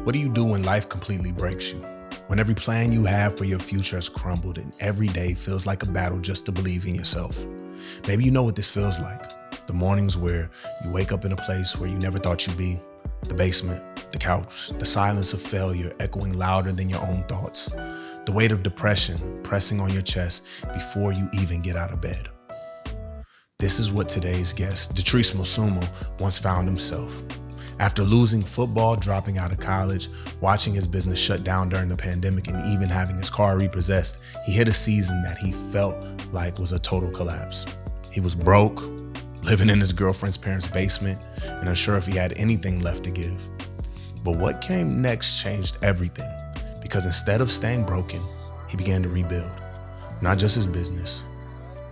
What do you do when life completely breaks you? When every plan you have for your future has crumbled and every day feels like a battle just to believe in yourself? Maybe you know what this feels like. The mornings where you wake up in a place where you never thought you'd be. The basement, the couch, the silence of failure echoing louder than your own thoughts. The weight of depression pressing on your chest before you even get out of bed. This is what today's guest, Datrice Mulsumo, once found himself. After losing football, dropping out of college, watching his business shut down during the pandemic, and even having his car repossessed, he hit a season that he felt like was a total collapse. He was broke, living in his girlfriend's parents' basement, and unsure if he had anything left to give. But what came next changed everything, because instead of staying broken, he began to rebuild. Not just his business,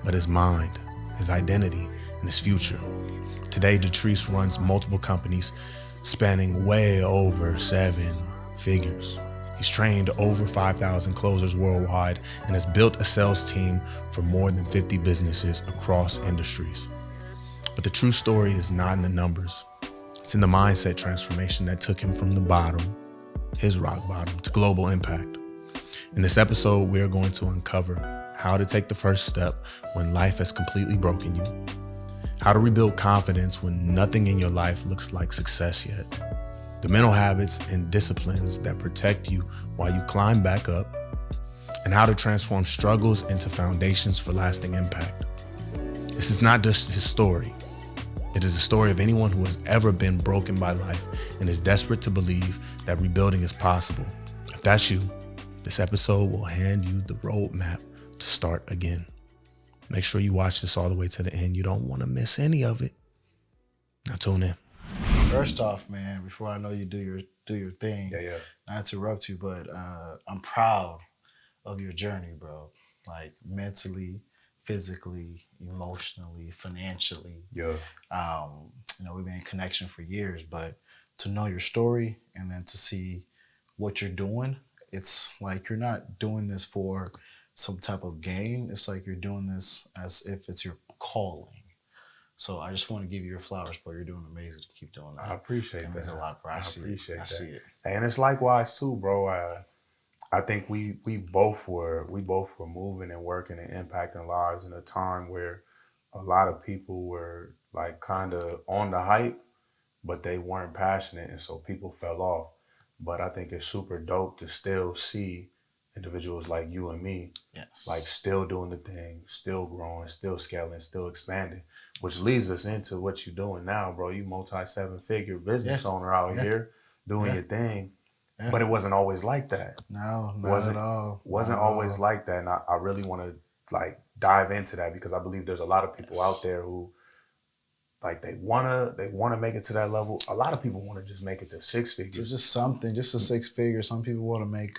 but his mind, his identity, and his future. Today, Datrice runs multiple companies spanning way over 7 figures. He's trained over 5,000 closers worldwide and has built a sales team for more than 50 businesses across industries. But the true story is not in the numbers. It's in the mindset transformation that took him from the bottom, his rock bottom, to global impact. In this episode, we're going to uncover how to take the first step when life has completely broken you, how to rebuild confidence when nothing in your life looks like success yet, the mental habits and disciplines that protect you while you climb back up, and how to transform struggles into foundations for lasting impact. This is not just his story. It is the story of anyone who has ever been broken by life and is desperate to believe that rebuilding is possible. If that's you, this episode will hand you the roadmap to start again. Make sure you watch this all the way to the end. You don't want to miss any of it. Now tune in. First off, man, before I know you do your thing, not to interrupt you, but I'm proud of your journey, bro. Like mentally, physically, emotionally, financially. Yeah. We've been in connection for years, but to know your story and then to see what you're doing, it's like you're not doing this for some type of gain. It's like you're doing this as if it's your calling. So I just want to give you your flowers, bro. You're doing amazing. Keep doing that. I appreciate that. It means a lot, bro. I see it. And it's likewise too, bro. I think we both were moving and working and impacting lives in a time where a lot of people were like kind of on the hype, but they weren't passionate, and so people fell off. But I think it's super dope to still see individuals like you and me, yes, like still doing the thing, still growing, still scaling, still expanding, which leads us into what you're doing now, bro. You multi-7-figure business owner out here doing your thing. Yeah. But it wasn't always like that. No, not at all. Wasn't always like that. And I really want to like dive into that because I believe there's a lot of people out there who like they wanna make it to that level. A lot of people want to just make it to 6 figures. It's just something, just a 6 figure. Some people want to make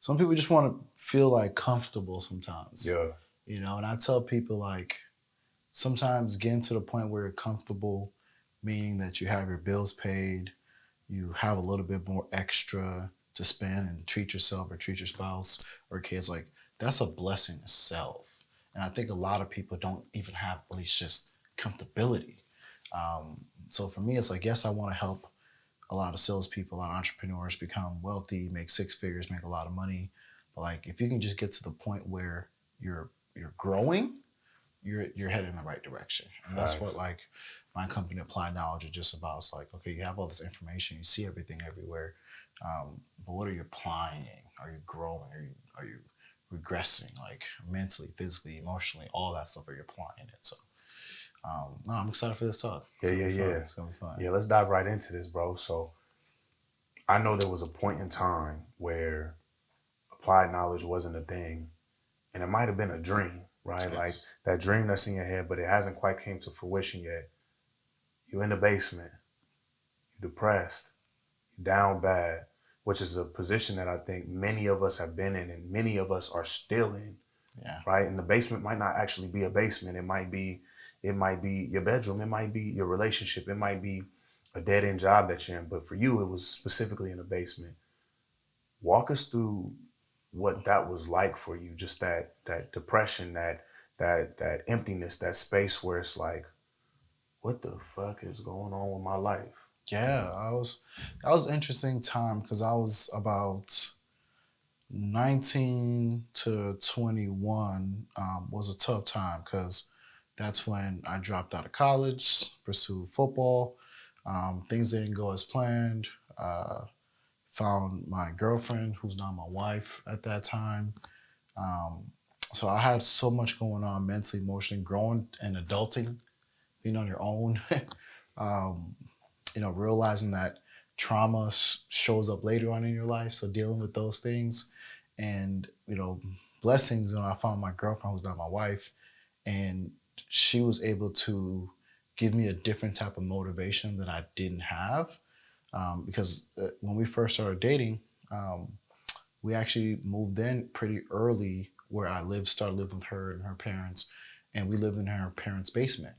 some people just want to feel like comfortable sometimes. Yeah. And I tell people like sometimes getting to the point where you're comfortable, meaning that you have your bills paid, you have a little bit more extra to spend and treat yourself or treat your spouse or kids, like that's a blessing itself. And I think a lot of people don't even have at least just comfortability. So for me, it's like, yes, I want to help a lot of salespeople, a lot of entrepreneurs become wealthy, make 6 figures, make a lot of money. But like, if you can just get to the point where you're growing, you're heading in the right direction. And that's what like my company Applied Knowledge is just about. It's like, okay, you have all this information, you see everything everywhere, but what are you applying? Are you growing? Are you regressing? Like mentally, physically, emotionally, all that stuff. Are you applying it? So, no, I'm excited for this talk. Yeah. It's gonna be fun. Yeah, let's dive right into this, bro. So, I know there was a point in time where applied knowledge wasn't a thing, and it might have been a dream, right? Yes. Like that dream that's in your head, but it hasn't quite came to fruition yet. You in the basement, you're depressed, you're down bad, which is a position that I think many of us have been in and many of us are still in. Yeah. Right? And the basement might not actually be a basement. It might be your bedroom. It might be your relationship. It might be a dead-end job that you're in. But for you, it was specifically in a basement. Walk us through what that was like for you, just that depression, that emptiness, that space where it's like, what the fuck is going on with my life? Yeah, that was an interesting time because I was about 19 to 21 was a tough time because that's when I dropped out of college, pursued football. Things didn't go as planned. Uh, Found my girlfriend, who's not my wife at that time. Um, so I had so much going on mentally, emotionally, growing and adulting, being on your own. um, Realizing that trauma shows up later on in your life. So dealing with those things and, blessings, I found my girlfriend who's not my wife, and she was able to give me a different type of motivation that I didn't have. Because when we first started dating, um, we actually moved in pretty early where I lived, started living with her and her parents, and we lived in her parents' basement.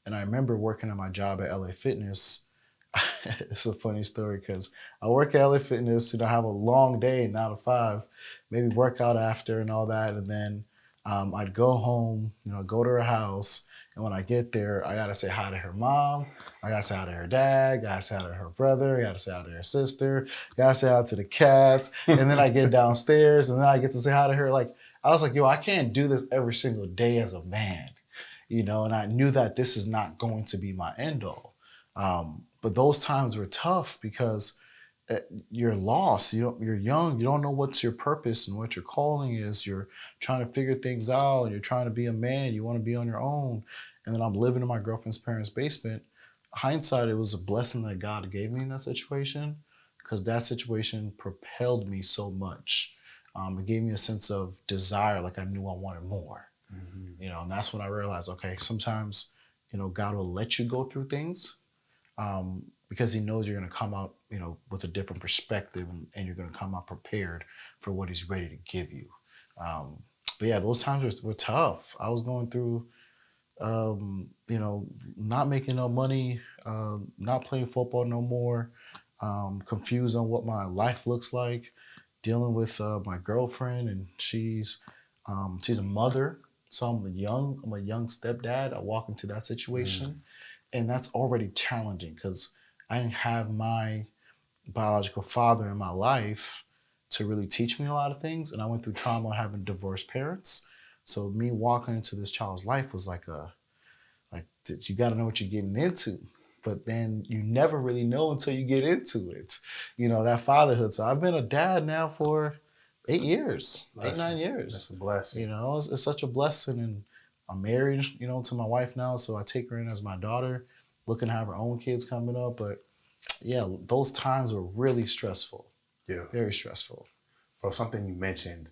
And I remember working at my job at LA Fitness. It's a funny story because I work at LA Fitness, I have a long day, 9 to 5, maybe work out after and all that. And then I'd go home, go to her house. And when I get there, I got to say hi to her mom. I got to say hi to her dad. Got to say hi to her brother. Got to say hi to her sister. Got to say hi to the cats. And then I get downstairs and then I get to say hi to her. Like, I was like, yo, I can't do this every single day as a man, and I knew that this is not going to be my end all. But those times were tough because uh, you're lost. You're young. You don't know what's your purpose and what your calling is. You're trying to figure things out. You're trying to be a man. You want to be on your own. And then I'm living in my girlfriend's parents' basement. Hindsight, it was a blessing that God gave me in that situation because that situation propelled me so much. It gave me a sense of desire, like I knew I wanted more. And that's when I realized, okay, sometimes, God will let you go through things because He knows you're going to come out, with a different perspective, and you're going to come out prepared for what He's ready to give you. Um, but yeah, those times were tough. I was going through, not making no money, not playing football no more, confused on what my life looks like, dealing with my girlfriend, and she's a mother, so I'm a young stepdad. I walk into that situation, and that's already challenging because I didn't have my biological father in my life to really teach me a lot of things, and I went through trauma having divorced parents. So me walking into this child's life was like you got to know what you're getting into, but then you never really know until you get into it, that fatherhood. So I've been a dad now for 8 years, eight Blessing. nine That's years a blessing. it's such a blessing. And I'm married, to my wife now, so I take her in as my daughter, looking to have her own kids coming up. But yeah, those times were really stressful, Yeah. very stressful. Bro, something you mentioned,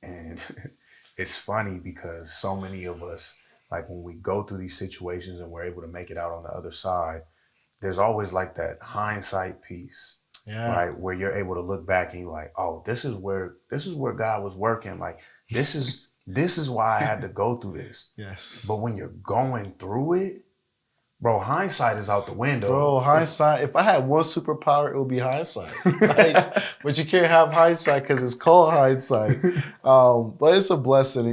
and it's funny because so many of us, like when we go through these situations and we're able to make it out on the other side, there's always like that hindsight piece, Yeah. right? Where you're able to look back and you're like, oh, this is where God was working. Like this is why I had to go through this. But Yes. when you're going through it, bro, hindsight is out the window. Bro, It's hindsight. If I had one superpower, it would be hindsight. But you can't have hindsight because it's called hindsight. But it's a blessing,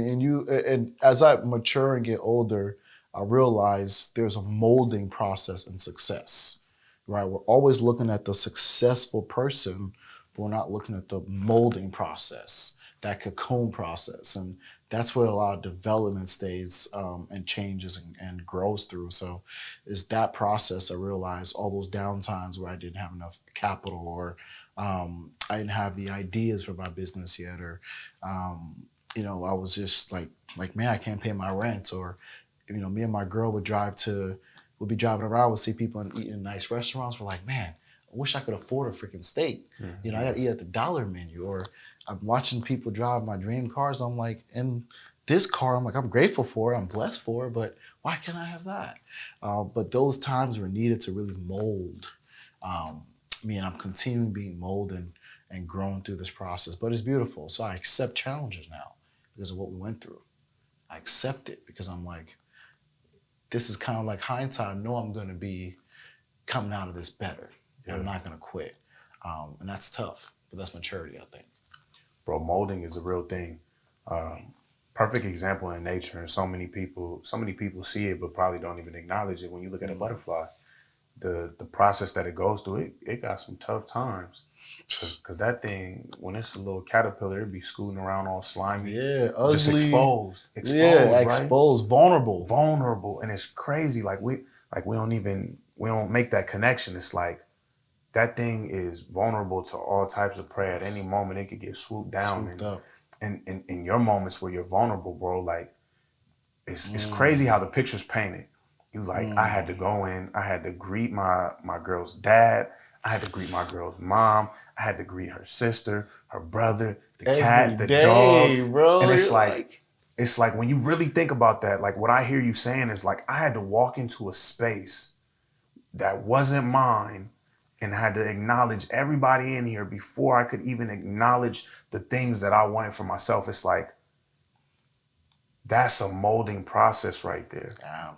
and as I mature and get older, I realize there's a molding process in success. Right? We're always looking at the successful person, but we're not looking at the molding process, that cocoon process, and that's where a lot of development stays and changes and grows through. So is that process I realized all those downtimes where I didn't have enough capital, or I didn't have the ideas for my business yet, or I was just like man, I can't pay my rent, or me and my girl would be driving around, would see people eating in nice restaurants. We're like, man, I wish I could afford a freaking steak. I got to eat at the dollar menu. Or I'm watching people drive my dream cars. I'm like, in this car, I'm like, I'm grateful for it. I'm blessed for it, but why can't I have that? But those times were needed to really mold um, me, and I'm continuing being molded and growing through this process. But it's beautiful. So I accept challenges now because of what we went through. I accept it because I'm like, this is kind of like hindsight. I know I'm going to be coming out of this better. And I'm yeah, not going to quit. And that's tough, but that's maturity, I think. bro, molding is a real thing. Perfect example in nature, and so many people see it but probably don't even acknowledge it. When you look at a Mm, butterfly, the process that it goes through, it got some tough times. Cause that thing, when it's a little caterpillar, it be scooting around all slimy, Yeah, just ugly. Yeah, exposed, right? exposed, vulnerable. Vulnerable. And it's crazy. We don't make that connection. It's like that thing is vulnerable to all types of prey. At any Yes. moment it could get swooped down. Swooped up. And in your moments where you're vulnerable, bro, like it's crazy how Mm, the picture's painted. You like, I had to mm. go in, I had to greet my girl's dad, I had to greet my girl's mom, I had to greet her sister, her brother, the Every cat, the dog. day, bro. And You're like, it's like when you really think about that, like what I hear you saying is like I had to walk into a space that wasn't mine and had to acknowledge everybody in here before I could even acknowledge the things that I wanted for myself. It's like that's a molding process right there. damn.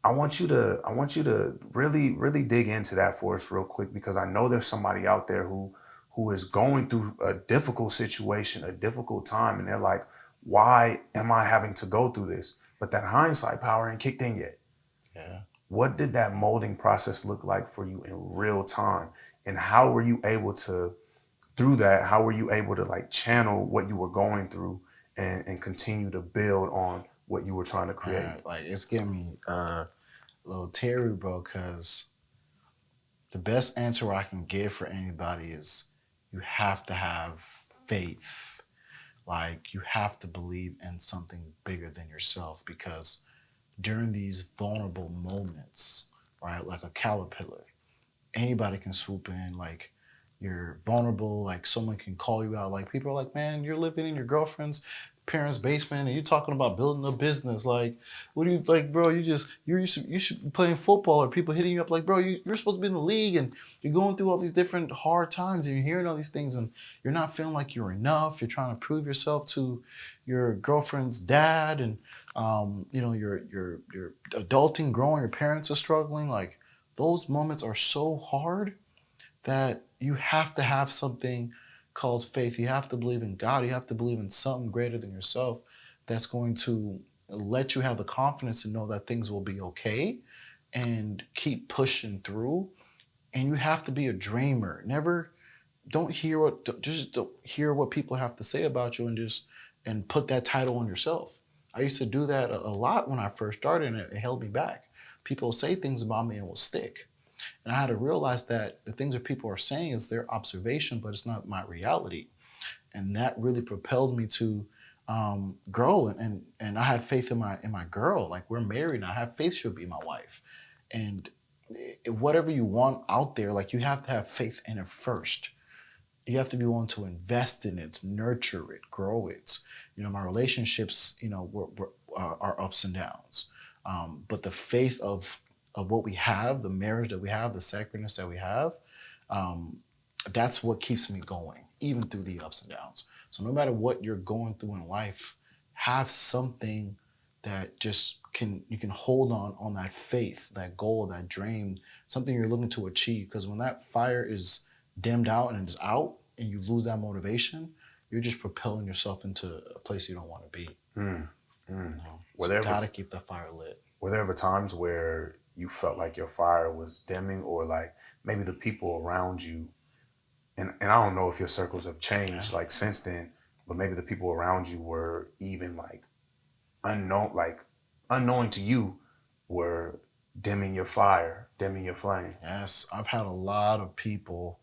I want you to really really dig into that for us real quick, because I know there's somebody out there who is going through a difficult situation, a difficult time, and they're like, why am I having to go through this? But that hindsight power ain't kicked in yet. Yeah. What did that molding process look like for you in real time? And how were you able to, through that, how were you able to like channel what you were going through and continue to build on what you were trying to create? Like it's getting me a little teary, bro, because the best answer I can give for anybody is you have to have faith. Like you have to believe in something bigger than yourself, because during these vulnerable moments, right, like a caterpillar, anybody can swoop in. Like you're vulnerable, like someone can call you out. Like people are like, man, you're living in your girlfriend's parents' basement and you're talking about building a business. Like, what do you like, bro? You should be playing football, or people hitting you up like, bro, you're supposed to be in the league and you're going through all these different hard times and you're hearing all these things and you're not feeling like you're enough. You're trying to prove yourself to your girlfriend's dad, and you're adulting, growing, your parents are struggling. Like those moments are so hard that you have to have something called faith. You have to believe in God. You have to believe in something greater than yourself that's going to let you have the confidence to know that things will be okay and keep pushing through. And you have to be a dreamer. Never don't hear what people have to say about you and just and put that title on yourself. I used to do that a lot when I first started, and it held me back. People say things about me and will stick. And I had to realize that the things that people are saying is their observation, but it's not my reality. And that really propelled me to grow. And I had faith in my girl. Like we're married, and I have faith she'll be my wife. And whatever you want out there, like you have to have faith in it first. You have to be willing to invest in it, nurture it, grow it. My relationships, are ups and downs. But the faith of what we have, the marriage that we have, the sacredness that we have, um, that's what keeps me going, even through the ups and downs. So no matter what you're going through in life, have something that just you can hold on that faith, that goal, that dream, something you're looking to achieve. Because when that fire is dimmed out and it's out, and you lose that motivation, you're just propelling yourself into a place you don't want to be. Mm, mm. Were So there you ever gotta keep the fire lit. were there ever times where you felt like your fire was dimming, or like maybe the people around you, and I don't know if your circles have Yeah. changed like since then, but maybe the people around you were even unknown, like unknowing to you, were dimming your fire, dimming your flame. Yes, I've had a lot of people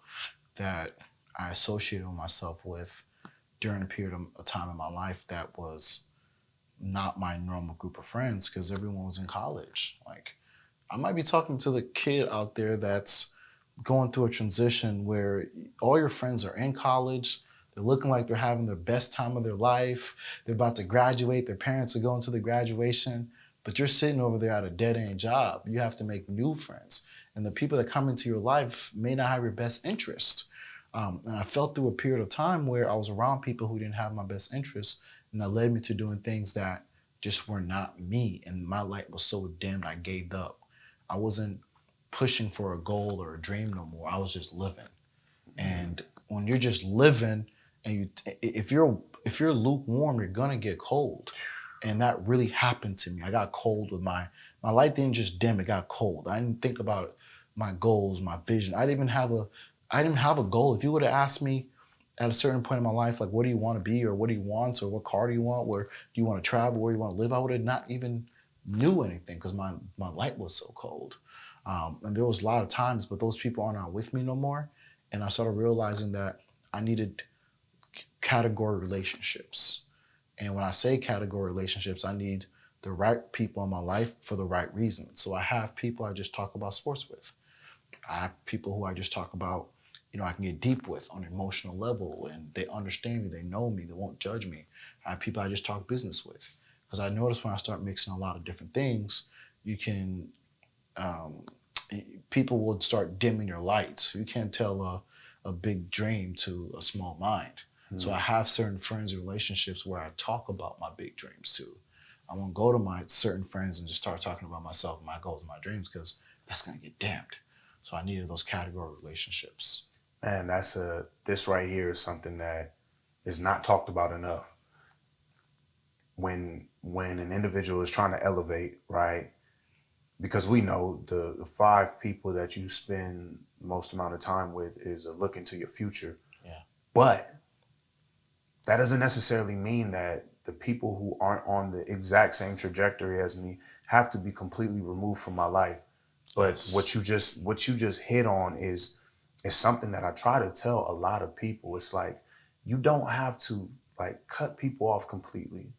that I associated myself with during a period of time in my life that was not my normal group of friends, because everyone was in college. Like I might be talking to the kid out there that's going through a transition where all your friends are in college. They're looking like they're having their best time of their life. They're about to graduate. Their parents are going to the graduation, but you're sitting over there at a dead end job. You have to make new friends. And the people that come into your life may not have your best interest. And I felt through a period of time where I was around people who didn't have my best interests, and that led me to doing things that just were not me. And my light was so dimmed, I gave up. I wasn't pushing for a goal or a dream no more. I was just living. Mm. And when you're just living, and if you're lukewarm, you're gonna get cold. And that really happened to me. I got cold with my light didn't just dim, it got cold. I didn't think about my goals, my vision. I didn't have a goal. If you would have asked me at a certain point in my life, like, what do you want to be, or what do you want, or what car do you want, where do you want to travel, where you want to live, I would have not even knew anything because my light was so cold. And there was a lot of times, but those people are not with me no more. And I started realizing that I needed category relationships. And when I say category relationships, I need the right people in my life for the right reasons. So I have people I just talk about sports with. I have people who I just talk about, I can get deep with on an emotional level, and they understand me, they know me, they won't judge me. I have people I just talk business with. Because I notice when I start mixing a lot of different things, you can, um, people will start dimming your lights. You can't tell a big dream to a small mind. So I have certain friends and relationships where I talk about my big dreams too. I won't go to my certain friends and just start talking about myself, my goals, and my dreams, because that's gonna get damned. So I needed those category relationships. And this right here is something that is not talked about enough. When an individual is trying to elevate, right? Because we know the five people that you spend most amount of time with is a look into your future. Yeah. But that doesn't necessarily mean that the people who aren't on the exact same trajectory as me have to be completely removed from my life. But Yes. what you just hit on is something that I try to tell a lot of people. It's like you don't have to like cut people off completely,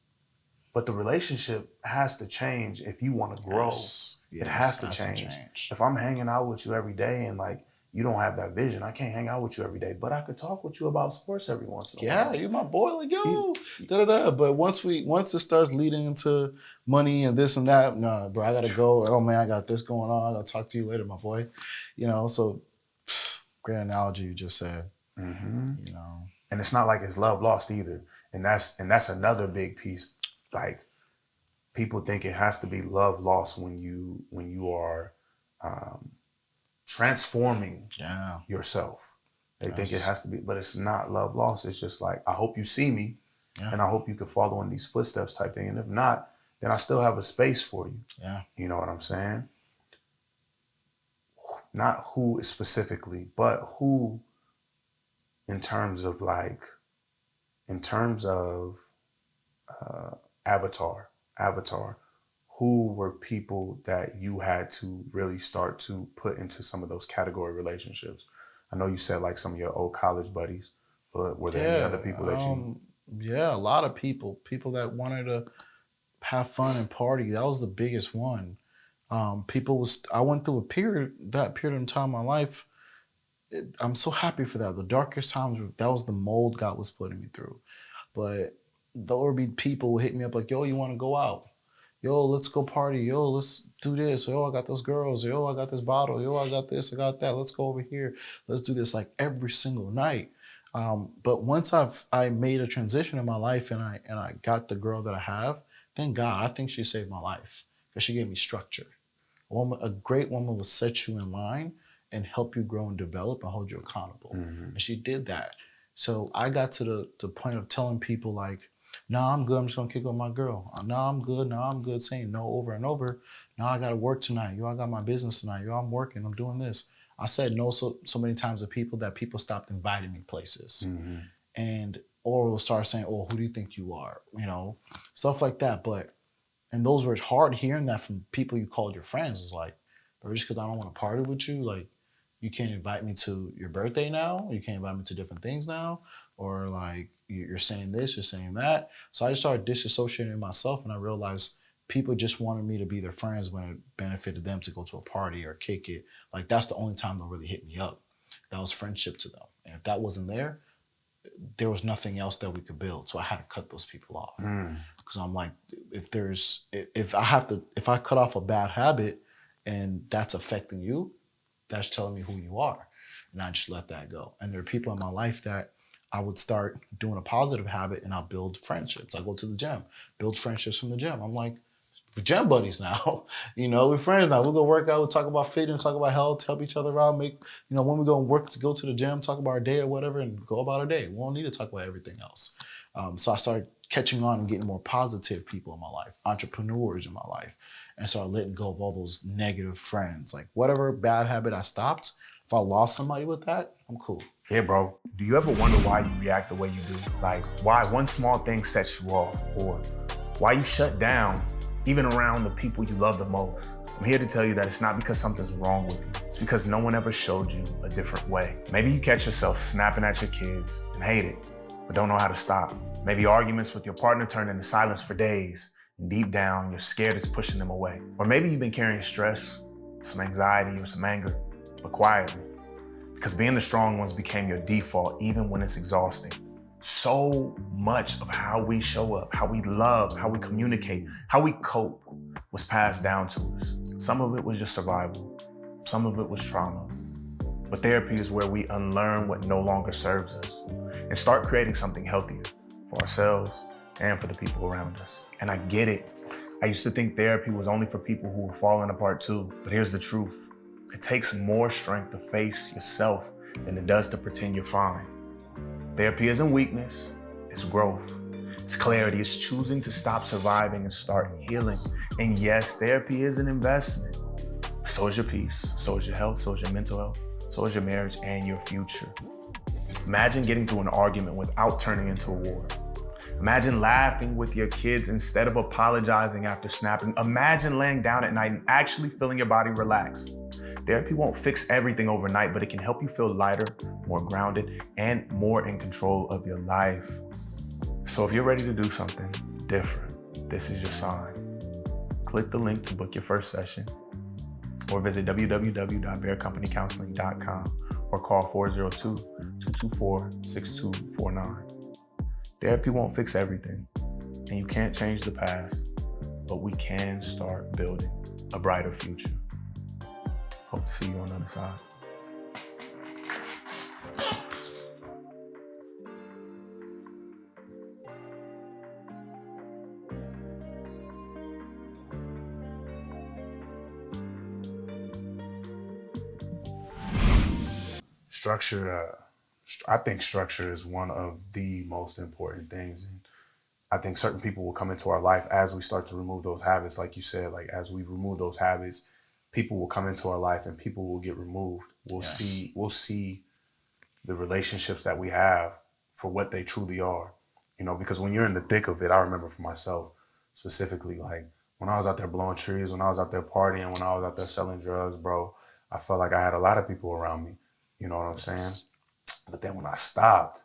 but the relationship has to change if you want to grow. Yes. It has Yes. to Has to change. change. If I'm hanging out with you every day and like you don't have that vision, I can't hang out with you every day, but I could talk with you about sports every once in a Yeah, while. you're my boy. Like, You- yo, da da da. But once it starts leading into money and this and that, nah, bro, I gotta go. Oh man, I got this going on. I gotta talk to you later, my boy. So great analogy you just said. Mhm. You know. And it's not like it's love lost either. And that's another big piece. Like people think it has to be love lost when you are um, transforming Yeah. yourself. They think it Yes. has to be, but it's not love lost. It's just like I hope you see me, Yeah. and I hope you can follow in these footsteps type thing. And if not, then I still have a space for you. Yeah. You know what I'm saying? Not who specifically, but who in terms of like in terms of uh, avatar, avatar, who were people that you had to really start to put into some of those category relationships? I know you said like some of your old college buddies, but were there any other Yeah. people that you? Yeah. A lot of people that wanted to have fun and party. That was the biggest one. I went through that period in time in my life. I'm so happy for that. The darkest times, that was the mold God was putting me through. But there would be people who hit me up like, yo, you want to go out? Yo, let's go party. Yo, let's do this. Yo, I got those girls. Yo, I got this bottle. Yo, I got this. I got that. Let's go over here. Let's do this like every single night. But once I made a transition in my life and I got the girl that I have, thank God. I think she saved my life because she gave me structure. A great woman will set you in line and help you grow and develop and hold you accountable. Mm-hmm. And she did that. So I got to the point of telling people like, nah, I'm good. I'm just gonna kick with my girl. Nah, I'm good. Nah, I'm good. Saying no over and over. Nah, I gotta work tonight. Yo, I got my business tonight. Yo, I'm working. I'm doing this. I said no so many times to people that people stopped inviting me places. Mm-hmm. And or will start saying, oh, who do you think you are? Stuff like that. And those were hard hearing that from people you called your friends. It's like, bro, just because I don't want to party with you, like, you can't invite me to your birthday now. You can't invite me to different things now. Or like, you're saying this, you're saying that. So I just started disassociating myself, and I realized people just wanted me to be their friends when it benefited them to go to a party or kick it. Like, that's the only time they'll really hit me up. That was friendship to them. And if that wasn't there was nothing else that we could build. So I had to cut those people off. Mm. Because I'm like, if I cut off a bad habit and that's affecting you, that's telling me who you are. And I just let that go. And there are people in my life that I would start doing a positive habit and I'll build friendships. I go to the gym, build friendships from the gym. I'm like, we're gym buddies now. We're friends now. We'll go work out, we'll talk about fitness, talk about health, help each other out, when we go and work to go to the gym, talk about our day or whatever and go about our day. We don't need to talk about everything else. So I started catching on and getting more positive people in my life, entrepreneurs in my life, and start letting go of all those negative friends. Like whatever bad habit I stopped, if I lost somebody with that, I'm cool. Yeah, bro. Do you ever wonder why you react the way you do? Like why one small thing sets you off, or why you shut down even around the people you love the most? I'm here to tell you that it's not because something's wrong with you. It's because no one ever showed you a different way. Maybe you catch yourself snapping at your kids and hate it, but don't know how to stop. Maybe arguments with your partner turn into silence for days, and deep down, you're scared it's pushing them away. Or maybe you've been carrying stress, some anxiety, or some anger, but quietly. Because being the strong ones became your default, even when it's exhausting. So much of how we show up, how we love, how we communicate, how we cope was passed down to us. Some of it was just survival. Some of it was trauma. But therapy is where we unlearn what no longer serves us and start creating something healthier for ourselves and for the people around us. And I get it. I used to think therapy was only for people who were falling apart too. But here's the truth. It takes more strength to face yourself than it does to pretend you're fine. Therapy isn't weakness, it's growth. It's clarity, it's choosing to stop surviving and start healing. And yes, therapy is an investment. So is your peace, so is your health, so is your mental health, so is your marriage and your future. Imagine getting through an argument without turning into a war. Imagine laughing with your kids instead of apologizing after snapping. Imagine laying down at night and actually feeling your body relax. Therapy won't fix everything overnight, but it can help you feel lighter, more grounded, and more in control of your life. So if you're ready to do something different, this is your sign. Click the link to book your first session or visit www.bearcompanycounseling.com or call 402-224-6249. Therapy won't fix everything, and you can't change the past, but we can start building a brighter future. Hope to see you on the other side. Structure, I think structure is one of the most important things. And I think certain people will come into our life as we start to remove those habits. Like you said, like as we remove those habits, people will come into our life and people will get removed. We'll see the relationships that we have for what they truly are. You know, because when you're in the thick of it, I remember for myself specifically, like when I was out there blowing trees, when I was out there partying, when I was out there selling drugs, bro, I felt like I had a lot of people around me. You know what I'm saying? But then when I stopped,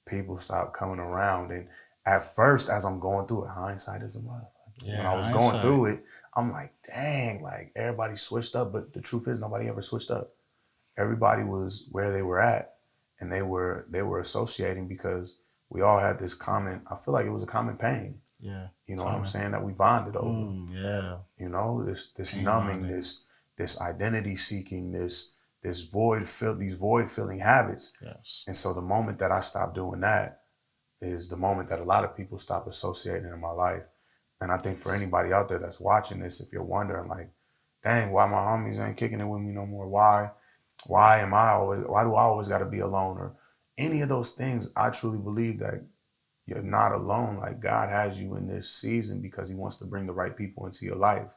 people stopped coming around. And at first, as I'm going through it, hindsight is a motherfucker. Yeah, when I was going through it, I'm like, dang, like everybody switched up. But the truth is nobody ever switched up. Everybody was where they were at, and they were associating because we all had this common, I feel like it was a common pain. Yeah. You know what I'm saying? That we bonded over. Yeah. You know, this Pain numbing, bonding. this identity seeking, these void filling habits. Yes. And so the moment that I stopped doing that is the moment that a lot of people stop associating in my life. And I think for anybody out there that's watching this, if you're wondering like, dang, why my homies ain't kicking it with me no more? Why do I always got to be alone? Or any of those things, I truly believe that you're not alone. Like God has you in this season because he wants to bring the right people into your life.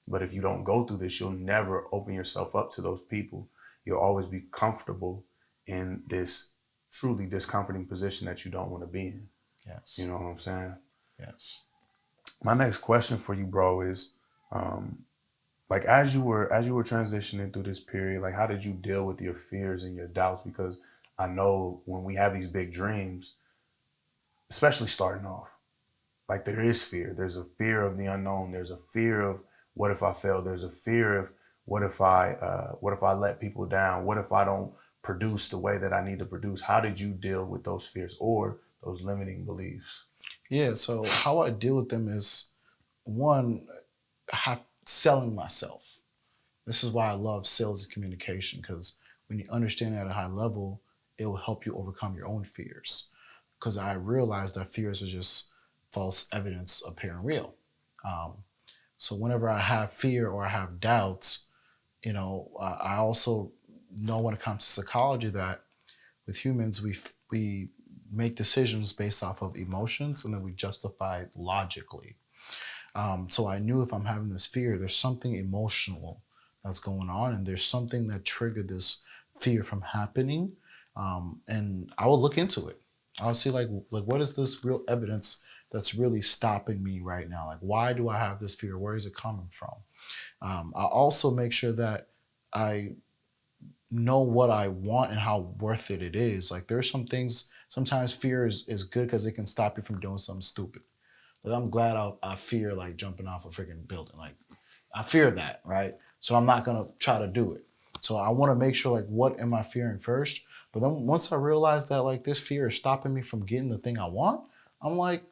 But if you don't go through this, you'll never open yourself up to those people. You'll always be comfortable in this truly discomforting position that you don't want to be in. Yes. You know what I'm saying? Yes. My next question for you, bro, is like as you were transitioning through this period, like how did you deal with your fears and your doubts? Because I know when we have these big dreams, especially starting off, like there is fear. There's a fear of the unknown. There's a fear of what if I fail? There's a fear of what if I let people down? What if I don't produce the way that I need to produce? How did you deal with those fears or those limiting beliefs? Yeah. So how I deal with them is one, selling myself. This is why I love sales and communication, because when you understand it at a high level, it will help you overcome your own fears. Because I realized that fears are just false evidence appearing real. So whenever I have fear or I have doubts, I also know when it comes to psychology that with humans, we make decisions based off of emotions, and then we justify it logically. So I knew if I'm having this fear, there's something emotional that's going on, and there's something that triggered this fear from happening. And I will look into it. I'll see like what is this real evidence that's really stopping me right now? Like, why do I have this fear? Where is it coming from? I also make sure that I know what I want and how worth it is. Like, there's some things. Sometimes fear is good because it can stop you from doing something stupid. Like, I'm glad I fear like jumping off a freaking building. Like, I fear that, right? So I'm not gonna try to do it. So I want to make sure like what am I fearing first? But then once I realize that like this fear is stopping me from getting the thing I want, I'm like,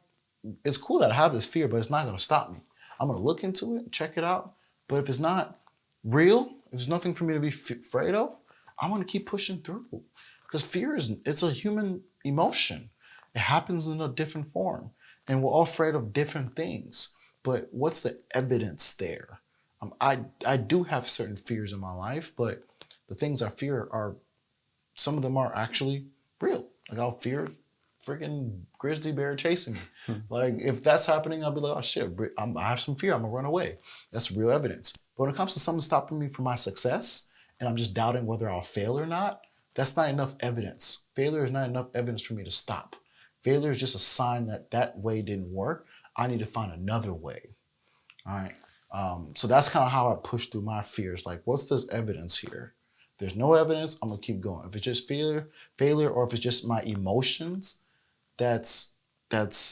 it's cool that I have this fear, but it's not gonna stop me. I'm gonna look into it, check it out. But if it's not real, if there's nothing for me to be afraid of, I'm gonna keep pushing through. Because fear it's a human emotion. It happens in a different form, and we're all afraid of different things. But what's the evidence there? I do have certain fears in my life, but the things I fear are some of them are actually real. Like, I'll fear freaking grizzly bear chasing me. Like, if that's happening, I'll be like, oh shit, I have some fear. I'm gonna run away. That's real evidence. But when it comes to something stopping me from my success, and I'm just doubting whether I'll fail or not, that's not enough evidence. Failure is not enough evidence for me to stop. Failure is just a sign that that way didn't work. I need to find another way. All right. So that's kind of how I push through my fears. Like, what's this evidence here? If there's no evidence, I'm gonna keep going. If it's just failure, or if it's just my emotions that's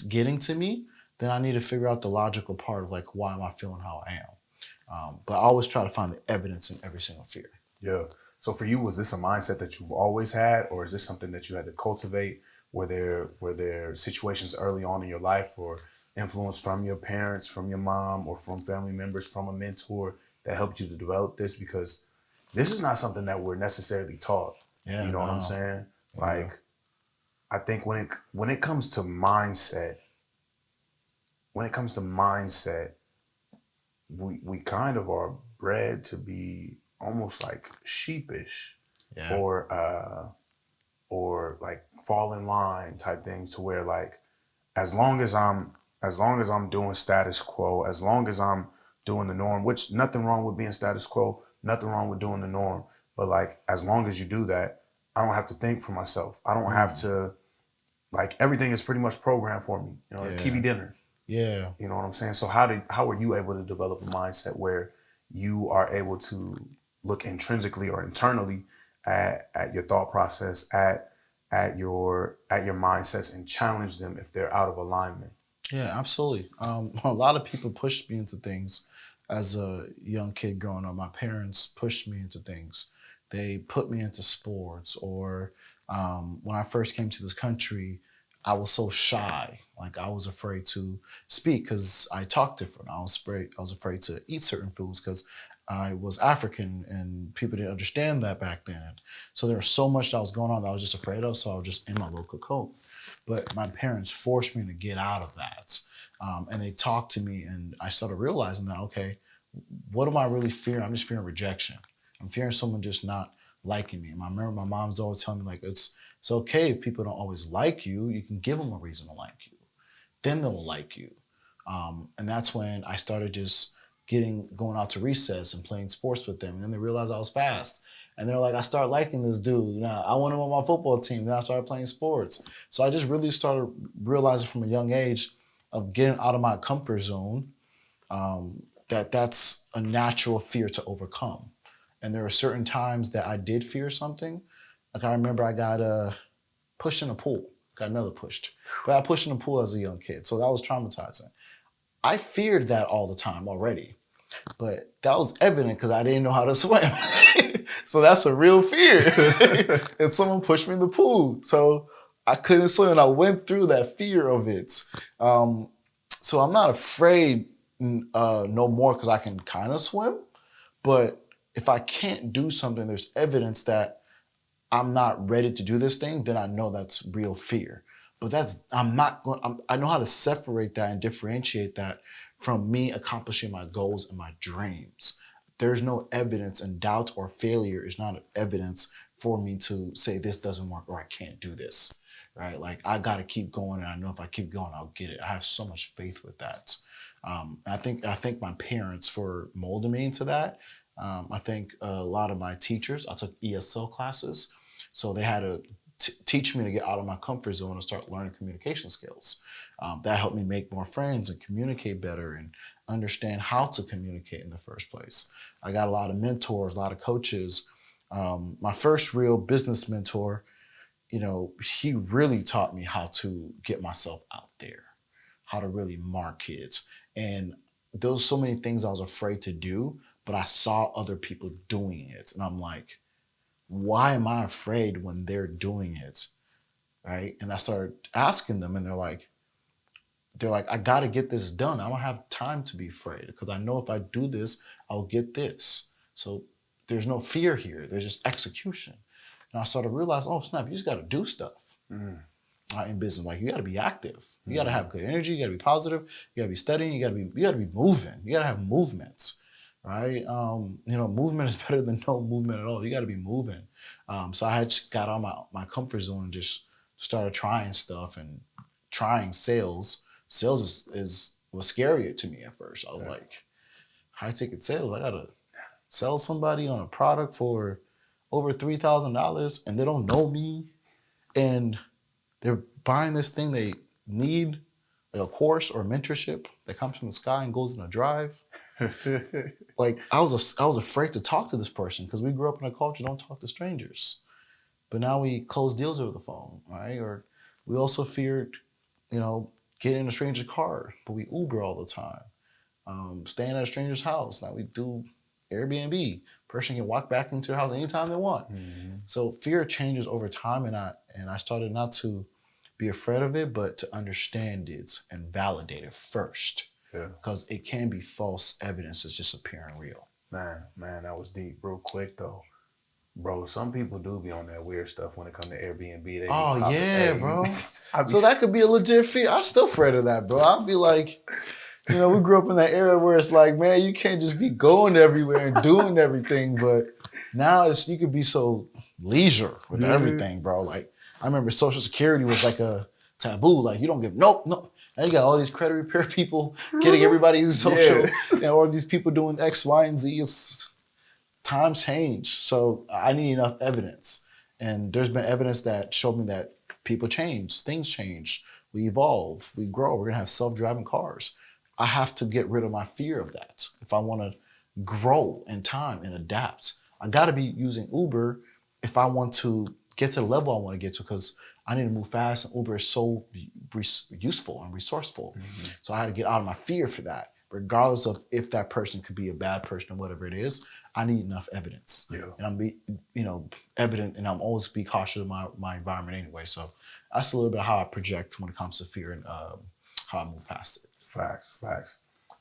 getting to me, then I need to figure out the logical part of like why am I feeling how I am. But I always try to find the evidence in every single fear. Yeah. So for you, was this a mindset that you've always had, or is this something that you had to cultivate? Were there situations early on in your life or influence from your parents, from your mom, or from family members, from a mentor that helped you to develop this? Because this is not something that we're necessarily taught. Yeah, You know what I'm no. saying? Yeah. Like, I think when it comes to mindset, when it comes to mindset, we kind of are bred to be almost like sheepish, Yeah. or like fall in line type thing, to where like as long as I'm doing status quo, as long as I'm doing the norm, which nothing wrong with being status quo, nothing wrong with doing the norm, but like as long as you do that, I don't have to think for myself. I don't have Mm. to, like, everything is pretty much programmed for me. You know, a TV Yeah. dinner. Yeah. You know what I'm saying? So how are you able to develop a mindset where you are able to look intrinsically or internally at your thought process, at your mindsets, and challenge them if they're out of alignment? Yeah, absolutely. A lot of people pushed me into things as a young kid growing up. My parents pushed me into things. They put me into sports, or when I first came to this country, I was so shy. Like, I was afraid to speak because I talk different. I was afraid to eat certain foods because I was African and people didn't understand that back then. So there was so much that was going on that I was just afraid of. So I was just in my local coat. But my parents forced me to get out of that. And they talked to me, and I started realizing that, okay, what am I really fearing? I'm just fearing rejection. I'm fearing someone just not liking me. And I remember my mom's always telling me, like, it's okay if people don't always like you. You can give them a reason to like you. Then they'll like you. And that's when I started just going out to recess and playing sports with them. And then they realized I was fast. And they're like, I started liking this dude. Now I want him on my football team. Then I started playing sports. So I just really started realizing from a young age of getting out of my comfort zone, that that's a natural fear to overcome. And there are certain times that I did fear something. Like, I remember I got pushed in a pool, got another pushed. But I pushed in a pool as a young kid. So that was traumatizing. I feared that all the time already, but that was evident because I didn't know how to swim. So that's a real fear. And someone pushed me in the pool. So I couldn't swim, and I went through that fear of it. Um, so I'm not afraid no more because I can kind of swim. But if I can't do something, there's evidence that I'm not ready to do this thing, then I know that's real fear. But I'm not going, I know how to separate that and differentiate that from me accomplishing my goals and my dreams. There's no evidence, and doubt or failure is not evidence for me to say this doesn't work or I can't do this, right? Like I got to keep going, and I know if I keep going, I'll get it. I have so much faith with that. I think my parents for molding me into that. I think a lot of my teachers. I took ESL classes, so they had to teach me to get out of my comfort zone and start learning communication skills. That helped me make more friends and communicate better and understand how to communicate in the first place. I got a lot of mentors, a lot of coaches. My first real business mentor, he really taught me how to get myself out there, how to really market. And there was so many things I was afraid to do, but I saw other people doing it. And I'm like, why am I afraid when they're doing it? Right. And I started asking them, and they're like, I got to get this done. I don't have time to be afraid because I know if I do this, I'll get this. So there's no fear here. There's just execution. And I started to realize, oh snap, you just got to do stuff in business. Like you got to be active. You got to have good energy. You got to be positive. You got to be studying. You got to be moving. You got to have movements, right? Movement is better than no movement at all. You got to be moving. So I had just got out my comfort zone and just started trying stuff and trying sales. Sales was scarier to me at first. I was like, high ticket sales. I gotta sell somebody on a product for over $3,000 and they don't know me and they're buying this thing they need, like a course or mentorship that comes from the sky and goes in a drive. Like I was afraid to talk to this person because we grew up in a culture don't talk to strangers. But now we close deals over the phone, right? Or we also feared, getting in a stranger's car, but we Uber all the time. Staying at a stranger's house. Now we do Airbnb. Person can walk back into your house anytime they want. So fear changes over time, and I started not to be afraid of it, but to understand it and validate it first. Yeah. Because it can be false evidence that's just appearing real. Man, that was deep. Real quick though. Bro, some people do be on that weird stuff when it comes to Airbnb. They Oh yeah, bro. so So that could be a legit fear. I'm still afraid of that, bro. I'd be like, we grew up in that era where it's like, man, you can't just be going everywhere and doing everything. But now you could be so leisure with everything, bro. Like I remember Social Security was like a taboo. Like you don't give no. Now you got all these credit repair people getting everybody's social, and all these people doing X, Y, and Z. Times change, so I need enough evidence. And there's been evidence that showed me that people change, things change, we evolve, we grow. We're gonna have self-driving cars. I have to get rid of my fear of that if I want to grow in time and adapt. I got to be using Uber if I want to get to the level I want to get to because I need to move fast, and Uber is so useful and resourceful. So I had to get out of my fear for that. Regardless of if that person could be a bad person or whatever it is, I need enough evidence. Yeah. And I'm evident, and I'm always be cautious of my environment anyway. So that's a little bit of how I project when it comes to fear and how I move past it. Facts.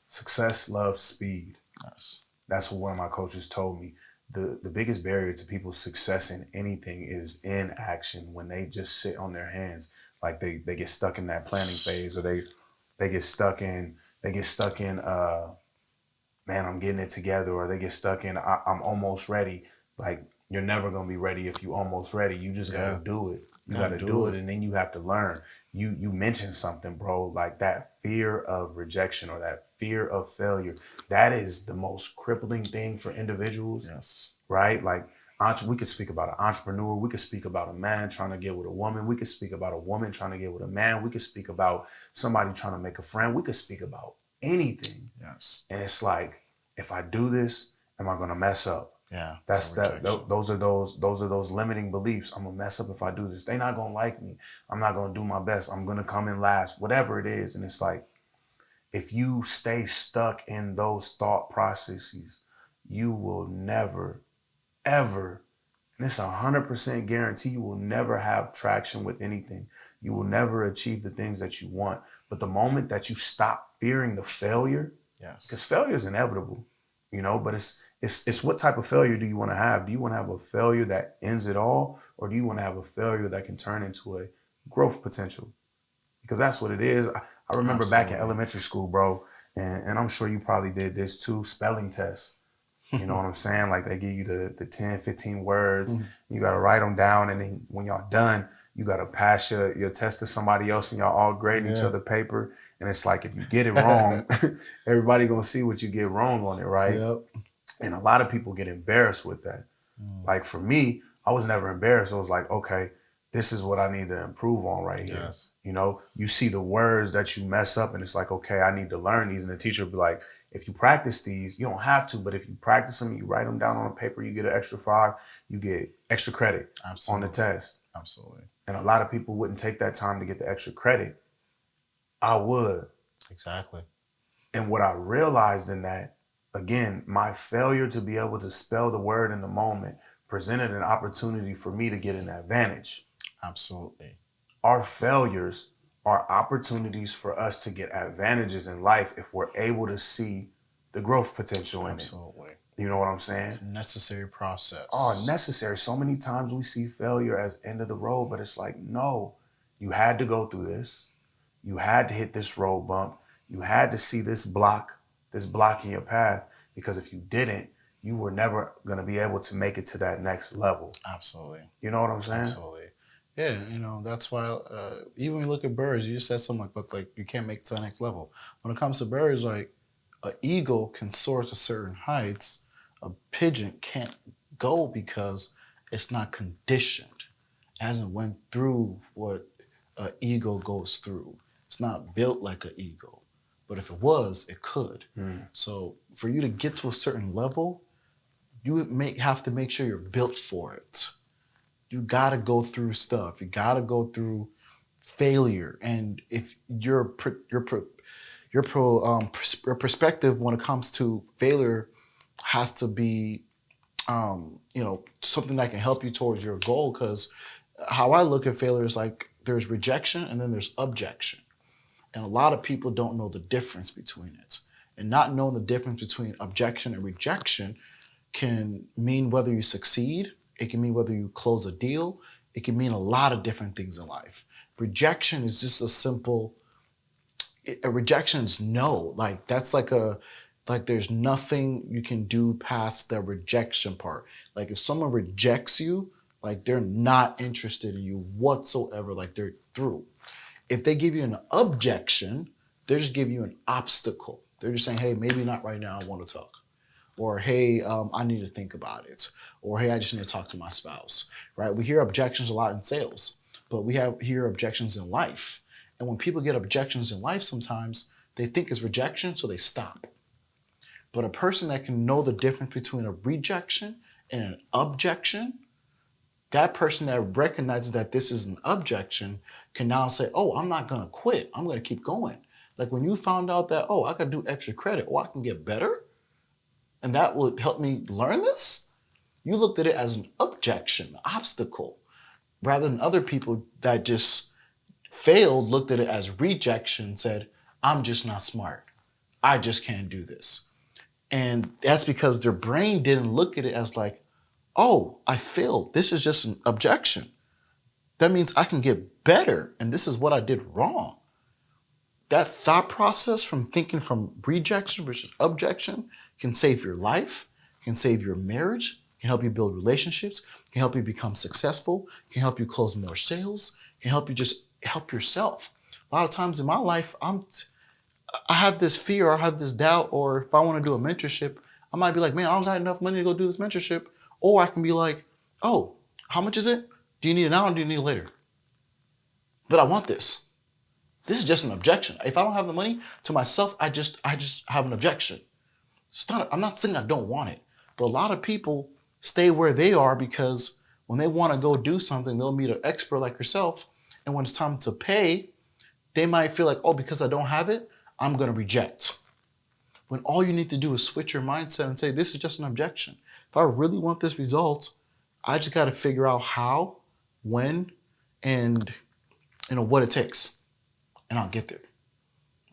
Success loves speed. Yes. That's what one of my coaches told me. The biggest barrier to people's success in anything is inaction. When they just sit on their hands, like they get stuck in that planning phase, or they get stuck in man, I'm getting it together, or they get stuck in I'm almost ready. Like you're never gonna be ready if you almost ready. You just gotta do it. You gotta do it, and then you have to learn. You mentioned something, bro, like that fear of rejection or that fear of failure. That is the most crippling thing for individuals. Yes. Right? Like we could speak about an entrepreneur. We could speak about a man trying to get with a woman. We could speak about a woman trying to get with a man. We could speak about somebody trying to make a friend. We could speak about anything. Yes. And it's like, if I do this, am I gonna mess up? Yeah. Those are those limiting beliefs. I'm gonna mess up if I do this. They're not gonna like me. I'm not gonna do my best. I'm gonna come in last, whatever it is. And it's like, if you stay stuck in those thought processes, you will never, ever, and it's 100% guarantee, you will never have traction with anything. You will never achieve the things that you want. But the moment that you stop fearing the failure, because failure is inevitable, but it's what type of failure do you want to have? Do you want to have a failure that ends it all? Or do you want to have a failure that can turn into a growth potential? Because that's what it is. I remember back in elementary school, bro, and I'm sure you probably did this too, spelling tests. You know what I'm saying? Like they give you the 10, 15 words. You got to write them down. And then when y'all done, you got to pass your test to somebody else and y'all all grading each Yeah. other paper. And it's like, if you get it wrong, everybody going to see what you get wrong on it, right? Yep. And a lot of people get embarrassed with that. Like for me, I was never embarrassed. It was like, okay, this is what I need to improve on right here. Yes. You know, you see the words that you mess up and it's like, okay, I need to learn these. And the teacher will be like, if you practice these, you don't have to, but if you practice them, you write them down on a paper, you get an extra 5, you get extra credit on the test. Absolutely. And a lot of people wouldn't take that time to get the extra credit. I would. Exactly. And what I realized in that, again, my failure to be able to spell the word in the moment presented an opportunity for me to get an advantage. Absolutely. Our failures are opportunities for us to get advantages in life if we're able to see the growth potential in Absolutely. it. You know what I'm saying? It's a necessary process. Oh, necessary. So many times we see failure as end of the road, but it's like, no, you had to go through this. You had to hit this road bump. You had to see this block in your path, because if you didn't, you were never going to be able to make it to that next level. Absolutely. You know what I'm saying? Absolutely. Yeah, that's why even when you look at birds, you just said something like, but like you can't make it to the next level. When it comes to birds, like an eagle can soar to certain heights, a pigeon can't go because it's not conditioned. It hasn't went through what an eagle goes through. It's not built like an eagle. But if it was, it could. So for you to get to a certain level, you have to make sure you're built for it. You got to go through stuff. You got to go through failure. And if your perspective when it comes to failure has to be, something that can help you towards your goal. Because how I look at failure is like there's rejection and then there's objection. And a lot of people don't know the difference between it. And not knowing the difference between objection and rejection can mean whether you succeed, it can mean whether you close a deal, it can mean a lot of different things in life. Rejection is just a rejection is no. Like that's like there's nothing you can do past the rejection part. Like if someone rejects you, like they're not interested in you whatsoever, like they're through. If they give you an objection, they just give you an obstacle. They're just saying, hey, maybe not right now, I want to talk. Or, hey, I need to think about it. Or, hey, I just need to talk to my spouse, right? We hear objections a lot in sales, but we hear objections in life. And when people get objections in life, sometimes they think it's rejection, so they stop. But a person that can know the difference between a rejection and an objection, that person that recognizes that this is an objection can now say, oh, I'm not going to quit. I'm going to keep going. Like when you found out that, oh, I can do extra credit, or I can get better, and that would help me learn this, you looked at it as an objection, an obstacle, rather than other people that just failed, looked at it as rejection, said, I'm just not smart. I just can't do this. And that's because their brain didn't look at it as like, oh, I failed. This is just an objection. That means I can get better, and this is what I did wrong. That thought process from thinking from rejection versus objection can save your life, can save your marriage, can help you build relationships, can help you become successful, can help you close more sales, can help you just help yourself. A lot of times in my life, I have this fear, I have this doubt, or if I want to do a mentorship, I might be like, man, I don't got enough money to go do this mentorship. Or I can be like, oh, how much is it? Do you need it now or do you need it later? But I want this. This is just an objection. If I don't have the money to myself, I just have an objection. I'm not saying I don't want it, but a lot of people stay where they are because when they want to go do something, they'll meet an expert like yourself. And when it's time to pay, they might feel like, oh, because I don't have it, I'm going to reject. When all you need to do is switch your mindset and say, this is just an objection. If I really want this result, I just got to figure out how, when, and what it takes. And I'll get there.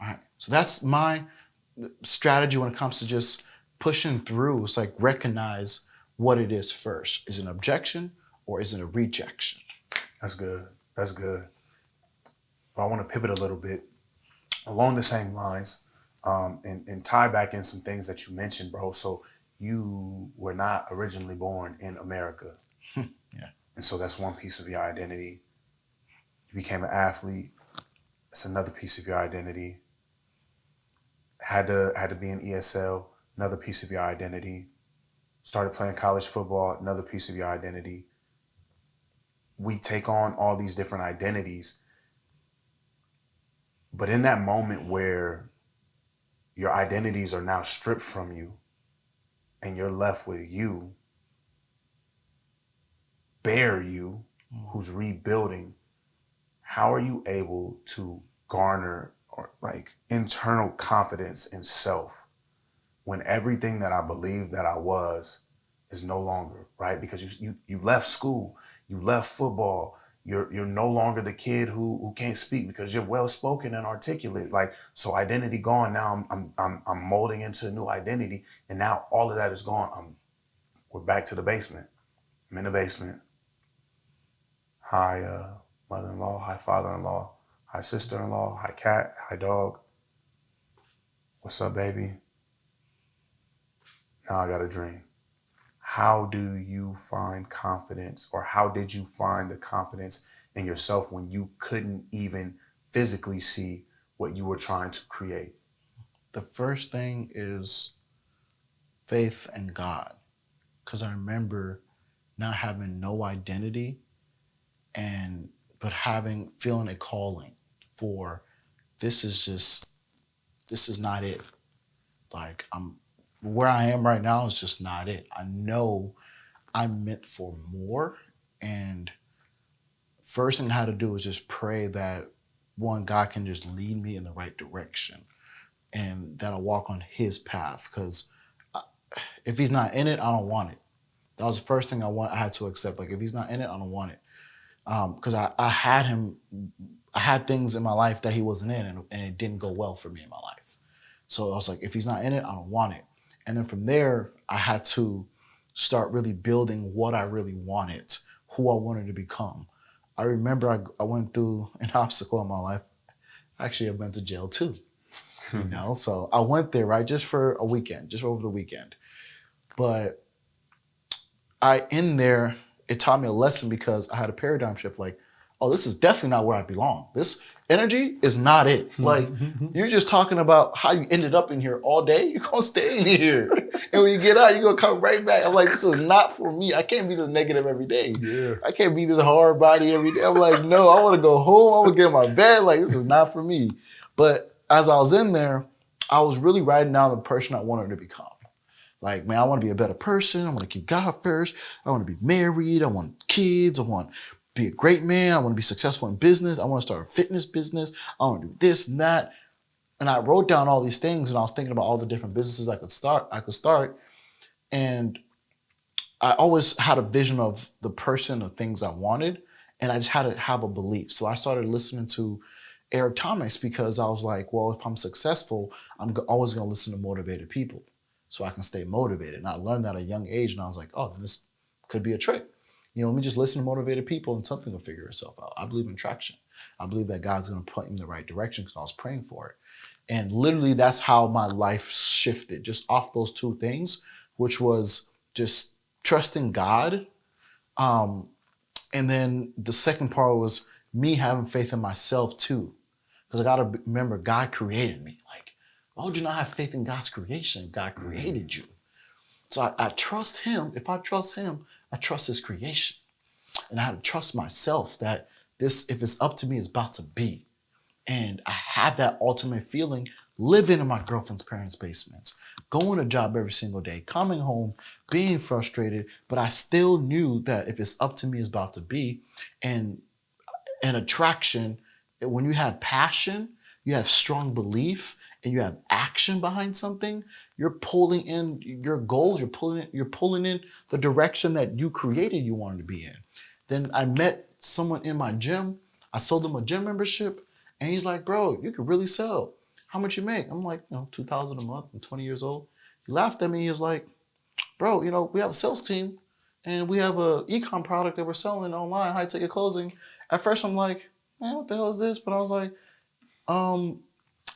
All right. So that's my strategy when it comes to just pushing through. It's like recognize what it is first. Is it an objection or is it a rejection? That's good. That's good. But I want to pivot a little bit along the same lines and tie back in some things that you mentioned, bro. So you were not originally born in America. Yeah. And so that's one piece of your identity. You became an athlete. That's another piece of your identity. Had to be in ESL, another piece of your identity. Started playing college football, another piece of your identity. We take on all these different identities, but in that moment where your identities are now stripped from you and you're left with you, bare you, who's rebuilding, how are you able to garner or like internal confidence in self when everything that I believed that I was is no longer, right? Because you left school, you left football, you're no longer the kid who can't speak because you're well spoken and articulate. Like, so identity gone. Now I'm molding into a new identity, and now all of that is gone. We're back to the basement. I'm in the basement. Hi, mother-in-law. Hi, father-in-law. Hi, sister-in-law. Hi, cat. Hi, dog. What's up, baby? Now I got a dream. How do you find confidence, or how did you find the confidence in yourself when you couldn't even physically see what you were trying to create? The first thing is faith in God. Because I remember not having no identity and but feeling a calling for this is not it. Like I'm where I am right now is just not it. I know I'm meant for more. And first thing I had to do was just pray that one, God can just lead me in the right direction and that I walk on his path. Because if he's not in it, I don't want it. That was the first thing I had to accept. Like if he's not in it, I don't want it. Because I had him, I had things in my life that he wasn't in, and it didn't go well for me in my life. So I was like, if he's not in it, I don't want it. And then from there, I had to start really building what I really wanted, who I wanted to become. I remember I went through an obstacle in my life. Actually, I went to jail too, you know? So I went there, right, just for a weekend, just over the weekend. But in there, it taught me a lesson because I had a paradigm shift like, oh, this is definitely not where I belong. This energy is not it. Like, you're just talking about how you ended up in here all day. You're going to stay in here. And when you get out, you're going to come right back. I'm like, this is not for me. I can't be the negative every day. Yeah. I can't be the hard body every day. I'm like, no, I want to go home. I want to get in my bed. Like, this is not for me. But as I was in there, I was really writing down the person I wanted to become. Like, man, I want to be a better person. I want to keep God first. I want to be married. I want kids. I want to be a great man. I want to be successful in business. I want to start a fitness business. I want to do this and that. And I wrote down all these things and I was thinking about all the different businesses I could start. And I always had a vision of the person, the things I wanted. And I just had to have a belief. So I started listening to Eric Thomas because I was like, well, if I'm successful, I'm always going to listen to motivated people so I can stay motivated. And I learned that at a young age, and I was like, oh, this could be a trick. You know, let me just listen to motivated people and something will figure itself out. I believe in traction. I believe that God's going to point me in the right direction because I was praying for it. And literally, that's how my life shifted, just off those two things, which was just trusting God. And then the second part was me having faith in myself too. Because I got to remember, God created me. Like, why would you not have faith in God's creation? God created you. So I trust him. If I trust him, I trust his creation. And I had to trust myself that this, if it's up to me, it's about to be. And I had that ultimate feeling living in my girlfriend's parents' basements, going to job every single day, coming home, being frustrated, but I still knew that if it's up to me, it's about to be. And an attraction, when you have passion, you have strong belief, and you have action behind something, you're pulling in your goals, you're pulling in the direction that you created you wanted to be in. Then I met someone in my gym. I sold him a gym membership, and he's like, bro, you could really sell. How much you make? I'm like, 2,000 a month. I'm 20 years old. He laughed at me. He was like, bro, we have a sales team and we have a e-com product that we're selling online, high ticket closing. At first I'm like, man, what the hell is this? But I was like,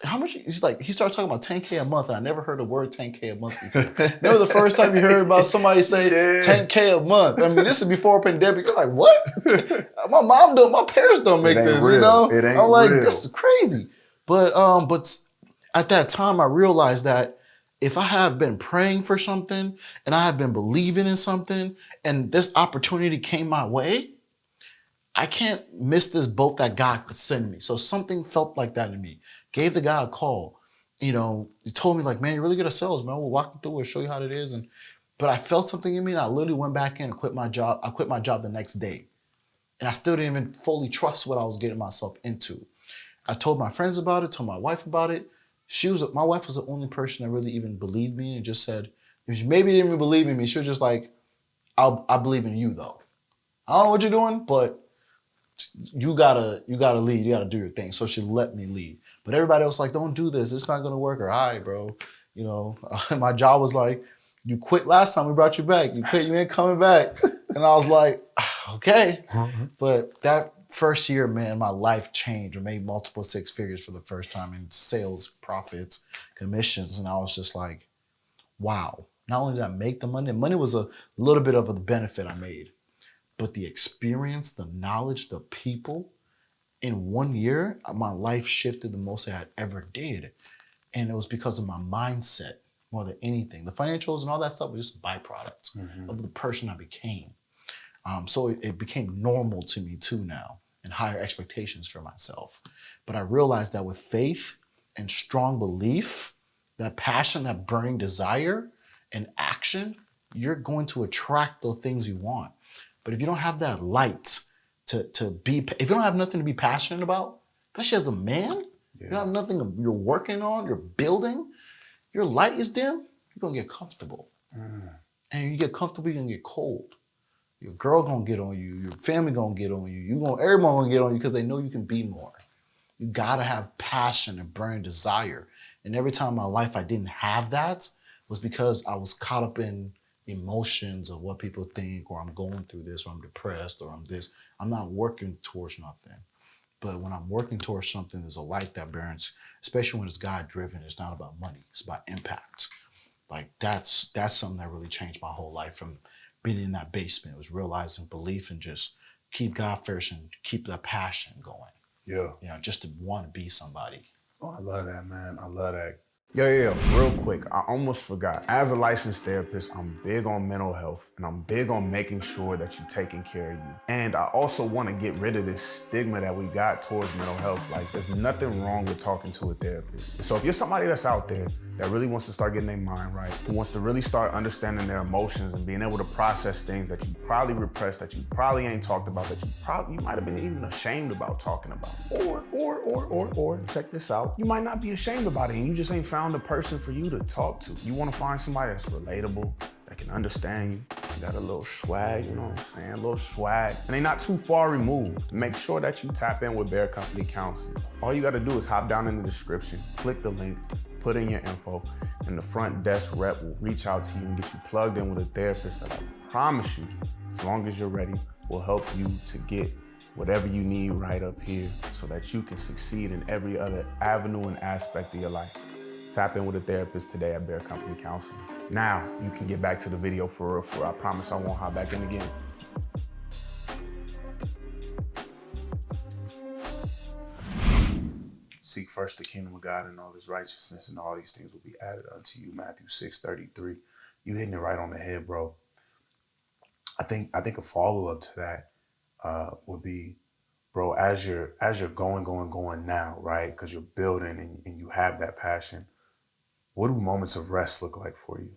how much? He's like, he started talking about 10K a month, and I never heard the word 10K a month before. Remember the first time you heard about somebody say 10K a month? I mean, this is before pandemic. You're like, what? My parents don't make this, real. you know? It ain't I'm like, real. this is crazy. But at that time, I realized that if I have been praying for something and I have been believing in something and this opportunity came my way, I can't miss this boat that God could send me. So something felt like that in me. Gave the guy a call. You know, he told me like, man, you're really good at sales, man. We'll walk you through it, show you how it is. But I felt something in me and I literally went back in and quit my job. I quit my job the next day. And I still didn't even fully trust what I was getting myself into. I told my friends about it, told my wife about it. My wife was the only person that really even believed me and just said, if she maybe didn't even believe in me, she was just like, I believe in you though. I don't know what you're doing, but you gotta lead. You gotta do your thing. So she let me lead. But everybody else like, don't do this. It's not gonna work. Or, all right, bro. You know, my job was like, you quit last time. We brought you back. You quit. You ain't coming back. And I was like, okay. But that first year, man, my life changed. I made multiple six figures for the first time in sales, profits, commissions. And I was just like, wow. Not only did I make the money was a little bit of a benefit I made, but the experience, the knowledge, the people, in 1 year, my life shifted the most I ever did. And it was because of my mindset more than anything. The financials and all that stuff was just byproducts of the person I became. So it became normal to me too now and higher expectations for myself. But I realized that with faith and strong belief, that passion, that burning desire and action, you're going to attract the things you want. But if you don't have that light if you don't have nothing to be passionate about, especially as a man, you don't have nothing you're working on, you're building, your light is dim, you're gonna get comfortable. And you get comfortable, you're gonna get cold. Your girl gonna get on you, your family gonna get on you, everyone gonna get on you because they know you can be more. You gotta have passion and burning desire. And every time in my life I didn't have that was because I was caught up in emotions of what people think, or I'm going through this, or I'm depressed, or I'm this. I'm not working towards nothing. But when I'm working towards something, there's a light that burns, especially when it's God driven. It's not about money, it's about impact. Like that's something that really changed my whole life from being in that basement. It was realizing belief and just keep God first and keep that passion going. Yeah. You know, just to want to be somebody. Oh, I love that, man. I love that. Yeah. Real quick, I almost forgot. As a licensed therapist, I'm big on mental health and I'm big on making sure that you're taking care of you. And I also want to get rid of this stigma that we got towards mental health. Like, there's nothing wrong with talking to a therapist. So if you're somebody that's out there that really wants to start getting their mind right, who wants to really start understanding their emotions and being able to process things that you probably repressed, that you probably ain't talked about, that you might have been even ashamed about talking about. Or check this out. You might not be ashamed about it and you just ain't found a person for you to talk to. You want to find somebody that's relatable, that can understand you, got a little swag, you know what I'm saying? A little swag. And they not too far removed. Make sure that you tap in with Bear Company Counseling. All you gotta do is hop down in the description, click the link, put in your info, and the front desk rep will reach out to you and get you plugged in with a therapist that I promise you, as long as you're ready, will help you to get whatever you need right up here so that you can succeed in every other avenue and aspect of your life. Tap in with a therapist today at Bear Company Counseling. Now, you can get back to the video for real. I promise I won't hop back in again. Seek first the kingdom of God and all his righteousness, and all these things will be added unto you. Matthew 6:33. You hitting it right on the head, bro. I think a follow-up to that would be, bro, as you're going now, right? Because you're building and you have that passion. What do moments of rest look like for you?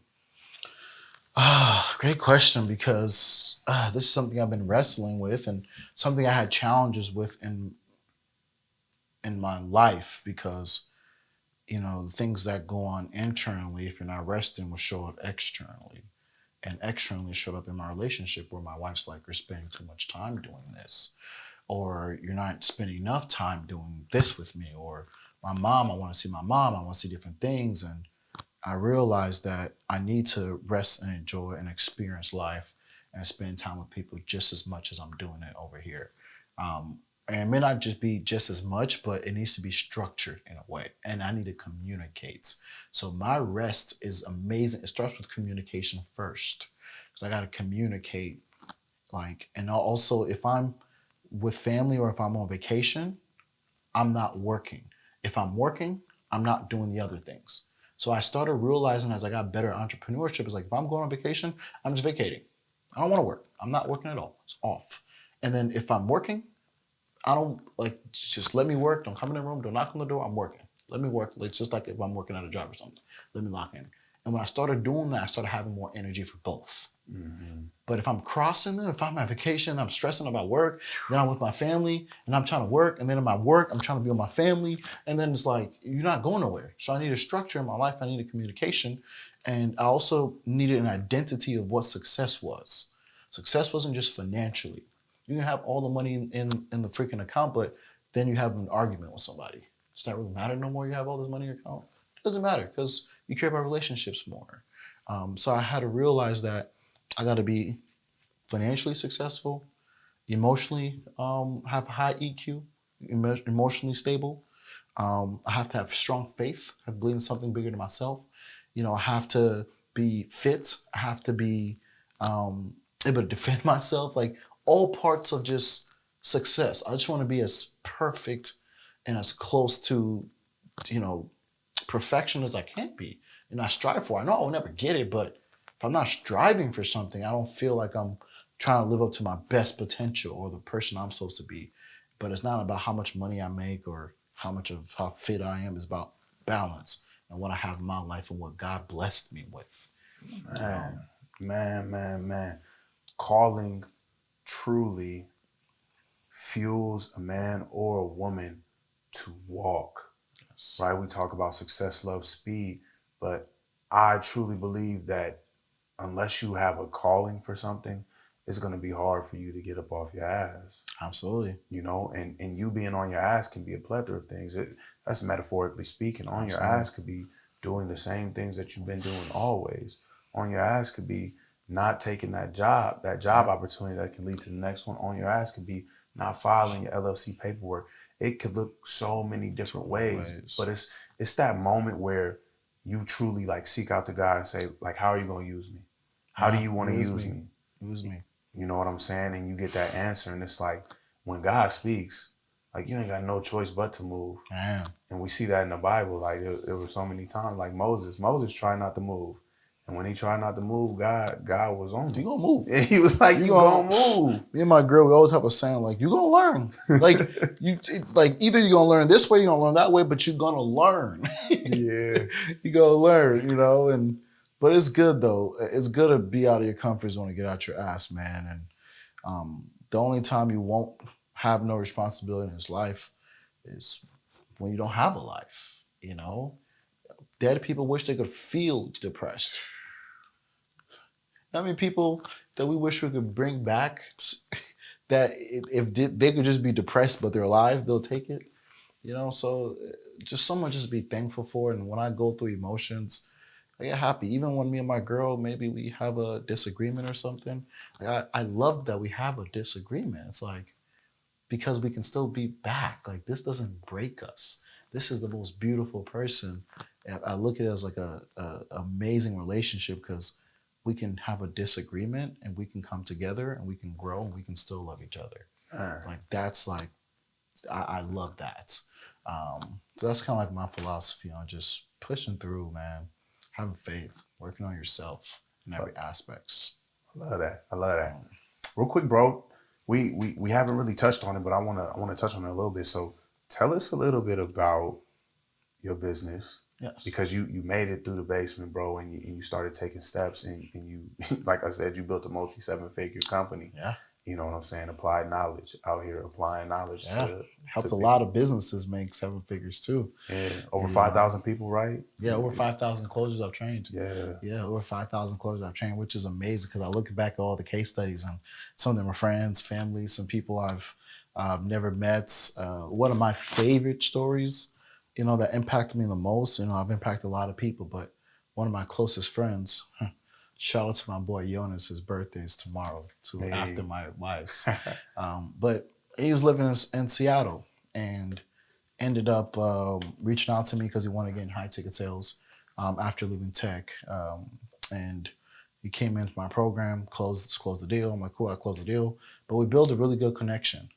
Great question, because this is something I've been wrestling with and something I had challenges with in my life, because you know the things that go on internally, if you're not resting, will show up externally, and externally showed up in my relationship where my wife's like, you're spending too much time doing this, or you're not spending enough time doing this with me, or my mom, I want to see my mom, I want to see different things. And I realized that I need to rest and enjoy and experience life and spend time with people just as much as I'm doing it over here. And it may not just be just as much, but it needs to be structured in a way. And I need to communicate. So my rest is amazing. It starts with communication first. Because I got to communicate. Like, and also if I'm with family or if I'm on vacation, I'm not working. If I'm working, I'm not doing the other things. So I started realizing as I got better at entrepreneurship, is like if I'm going on vacation, I'm just vacating. I don't want to work. I'm not working at all. It's off. And then if I'm working, I don't like just let me work. Don't come in the room. Don't knock on the door. I'm working. Let me work. It's just like if I'm working at a job or something. Let me lock in. And when I started doing that, I started having more energy for both. Mm-hmm. But if I'm crossing them, if I'm on vacation, I'm stressing about work, then I'm with my family and I'm trying to work. And then in my work, I'm trying to be with my family. And then it's like, you're not going nowhere. So I need a structure in my life. I need a communication. And I also needed an identity of what success was. Success wasn't just financially. You can have all the money in the freaking account, but then you have an argument with somebody. Does that really matter no more? You have all this money in your account? It doesn't matter because you care about relationships more. So I had to realize that I got to be financially successful, emotionally have high EQ, emotionally stable. I have to have strong faith. I believe in something bigger than myself. I have to be fit. I have to be able to defend myself. Like all parts of just success. I just want to be as perfect and as close to, you know, perfection as I can be. And I strive for it. I know I'll never get it, but if I'm not striving for something, I don't feel like I'm trying to live up to my best potential or the person I'm supposed to be. But it's not about how much money I make or how fit I am. It's about balance and what I have in my life and what God blessed me with. Man. Calling truly fuels a man or a woman to walk. Yes. Right? We talk about success, love, speed, but I truly believe that unless you have a calling for something, it's going to be hard for you to get up off your ass. Absolutely. And you being on your ass can be a plethora of things. That's metaphorically speaking. On your ass could be doing the same things that you've been doing always. On your ass could be not taking that job opportunity that can lead to the next one. On your ass could be not filing your LLC paperwork. It could look so many different ways. But it's that moment where you truly like seek out to God and say, like, how are you going to use me? How do you want to use me? Use me. You know what I'm saying? And you get that answer. And it's like when God speaks, like you ain't got no choice but to move. Man. And we see that in the Bible. Like there were so many times, like Moses tried not to move. And when he tried not to move, God was on him. You gonna move. And he was like, you gonna move. Me and my girl, we always have a saying like, you gonna learn. Like either you're gonna learn this way, you're gonna learn that way, but you're gonna learn. Yeah. You gonna learn, but it's good though. It's good to be out of your comfort zone and get out your ass, man. And the only time you won't have no responsibility in his life is when you don't have a life, Dead people wish they could feel depressed. I mean, people that we wish we could bring back that if they could just be depressed but they're alive, they'll take it. So just someone just be thankful for. And when I go through emotions, I get happy. Even when me and my girl, maybe we have a disagreement or something. I love that we have a disagreement. It's like, because we can still be back. Like this doesn't break us. This is the most beautiful person. And I look at it as like a amazing relationship because we can have a disagreement and we can come together and we can grow and we can still love each other. Like that's like, I love that. So that's kind of like my philosophy on just pushing through, man. Having faith, working on yourself in every aspects. I love that. Real quick, bro. We haven't really touched on it, but I wanna touch on it a little bit. So tell us a little bit about your business. Yes. Because you made it through the basement, bro, and you started taking steps and you like I said, you built a multi 7-figure company. Yeah. You know what I'm saying? Applied knowledge out here, applying knowledge to helped a lot of businesses make 7 figures too. Yeah. Over 5,000 people, right? Yeah, over 5,000 closers I've trained. Yeah, over 5,000 closers I've trained, which is amazing because I look back at all the case studies and some of them are friends, family, some people I've never met. One of my favorite stories, that impacted me the most, I've impacted a lot of people, but one of my closest friends, shout out to my boy Jonas, his birthday is tomorrow, after my wife's. But He was living in Seattle and ended up reaching out to me because he wanted to get in high ticket sales after leaving tech. And he came into my program, closed the deal. I'm like, cool, I closed the deal. But we built a really good connection.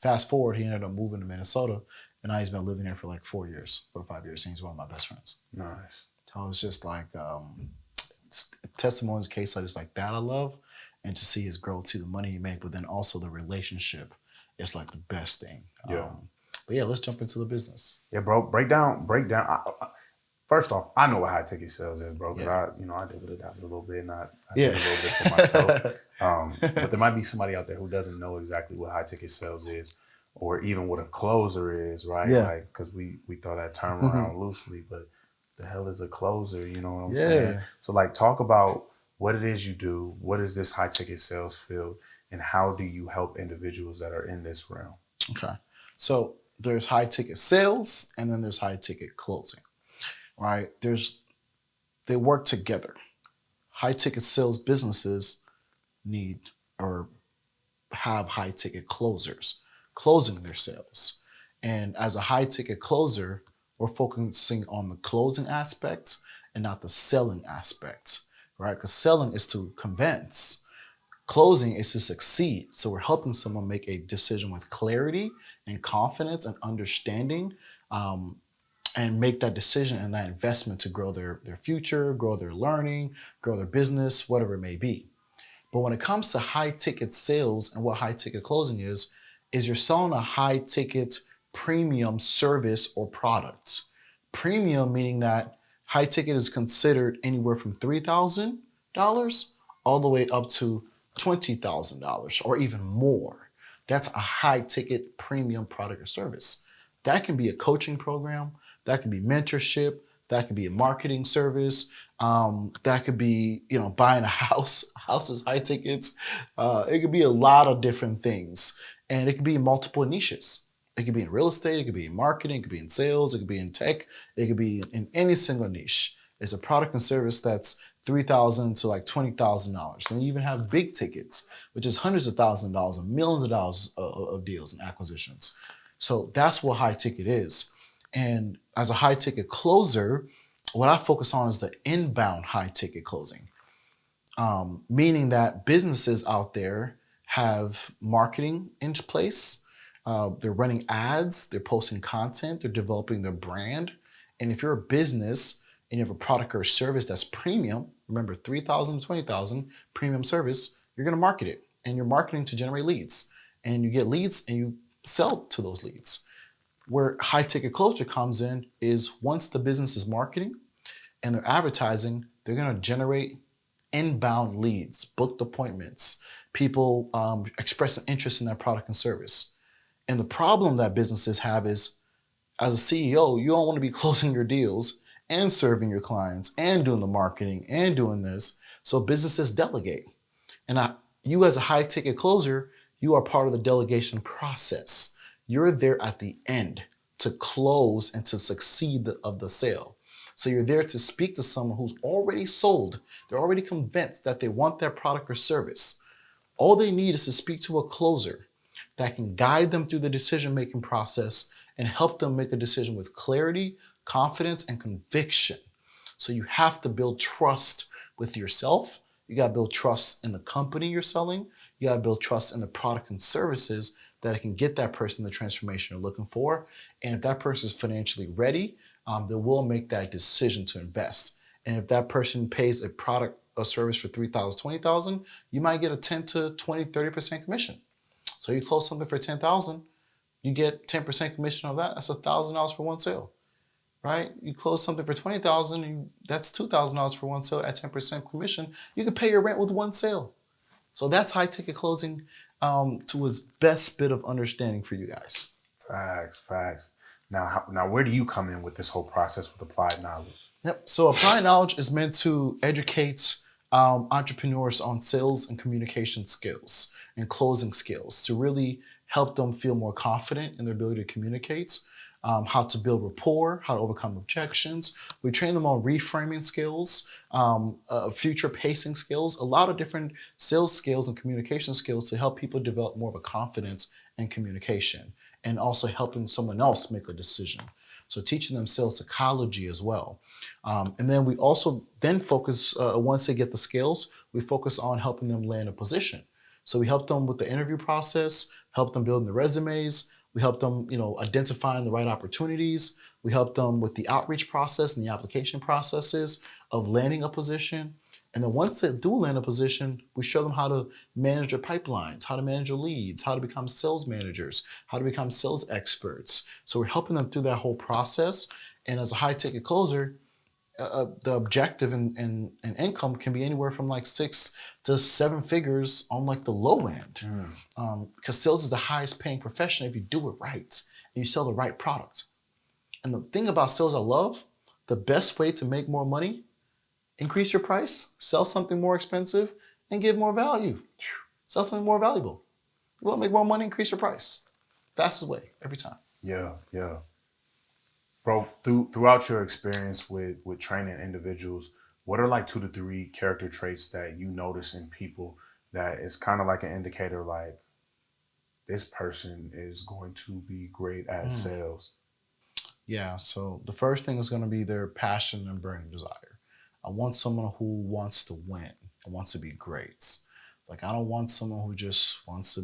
Fast forward, he ended up moving to Minnesota, and now he's been living here for like 4 years, 4 or 5 years. And he's one of my best friends. Nice. So it's just like testimonies, case studies like that I love, and to see his growth, see the money he made, but then also the relationship is like the best thing. Yeah. But yeah, let's jump into the business. Yeah, bro. Break down. First off, I know what high ticket sales is, bro. Because I did with it a little bit, and I did a little bit for myself. But there might be somebody out there who doesn't know exactly what high ticket sales is, or even what a closer is, right? Yeah. Like, because we throw that term around loosely, but the hell is a closer? You know what I'm Yeah. saying? So, like, talk about what it is you do. What is this high ticket sales field, and how do you help individuals that are in this realm? Okay. So there's high ticket sales and then there's high ticket closing, right? They work together. High ticket sales businesses need or have high ticket closers closing their sales. And as a high ticket closer, we're focusing on the closing aspects and not the selling aspects, right? Because selling is to convince, closing is to succeed. So we're helping someone make a decision with clarity and confidence and understanding, and make that decision and that investment to grow their future, grow their learning, grow their business, whatever it may be. But when it comes to high ticket sales and what high ticket closing is you're selling a high ticket premium service or product. Premium meaning that high ticket is considered anywhere from $3,000 all the way up to $20,000 or even more. That's a high ticket premium product or service. That can be a coaching program, that can be mentorship, that could be a marketing service, that could be buying a house. Houses, high tickets. It could be a lot of different things, and it could be in multiple niches. It could be in real estate, it could be in marketing, it could be in sales, it could be in tech, it could be in any single niche. It's a product and service that's $3,000 to like $20,000. Then you even have big tickets, which is hundreds of thousands of dollars and millions of dollars of deals and acquisitions. So that's what high ticket is. And as a high ticket closer, what I focus on is the inbound high ticket closing, meaning that businesses out there have marketing in place. They're running ads, they're posting content, they're developing their brand. And if you're a business and you have a product or a service that's premium, remember 3,000 to 20,000 premium service, you're going to market it, and you're marketing to generate leads, and you get leads and you sell to those leads. Where high ticket closure comes in is once the business is marketing and they're advertising, they're going to generate inbound leads, booked appointments, people express an interest in that product and service. And the problem that businesses have is, as a CEO, you don't want to be closing your deals and serving your clients and doing the marketing and doing this. So businesses delegate. And you as a high ticket closer, you are part of the delegation process. You're there at the end to close and to succeed of the sale. So you're there to speak to someone who's already sold. They're already convinced that they want that product or service. All they need is to speak to a closer that can guide them through the decision-making process and help them make a decision with clarity, confidence, and conviction. So you have to build trust with yourself. You got to build trust in the company you're selling. You got to build trust in the product and services that it can get that person the transformation they're looking for. And if that person is financially ready, they will make that decision to invest. And if that person pays a product or service for $3,000, $20,000, you might get a 10 to 20, 30% commission. So you close something for $10,000, you get 10% commission of that. That's $1,000 for one sale, right? You close something for $20,000, that's $2,000 for one sale at 10% commission. You can pay your rent with one sale. So that's high ticket closing to its best bit of understanding for you guys. Facts. Now, where do you come in with this whole process with applied knowledge? Yep. So applied knowledge is meant to educate entrepreneurs on sales and communication skills and closing skills to really help them feel more confident in their ability to communicate. how to build rapport, how to overcome objections. We train them on reframing skills, future pacing skills, a lot of different sales skills and communication skills to help people develop more of a confidence in communication and also helping someone else make a decision. So teaching them sales psychology as well. And then we also then focus, once they get the skills, we focus on helping them land a position. So we help them with the interview process, help them building the resumes. We help them, identifying the right opportunities. We help them with the outreach process and the application processes of landing a position. And then once they do land a position, we show them how to manage their pipelines, how to manage their leads, how to become sales managers, how to become sales experts. So we're helping them through that whole process. And as a high ticket closer, the objective and income can be anywhere from like 6 to 7 figures on like the low end. Because sales is the highest paying profession if you do it right and you sell the right product. And the thing about sales I love, the best way to make more money, increase your price, sell something more expensive, and give more value. Sell something more valuable. You want to make more money, increase your price. Fastest way, every time. Yeah, yeah. Bro, throughout your experience with training individuals, what are like 2 to 3 character traits that you notice in people that is kind of like an indicator like this person is going to be great at sales? Yeah, so the first thing is going to be their passion and burning desire. I want someone who wants to win and wants to be great. Like, I don't want someone who just wants to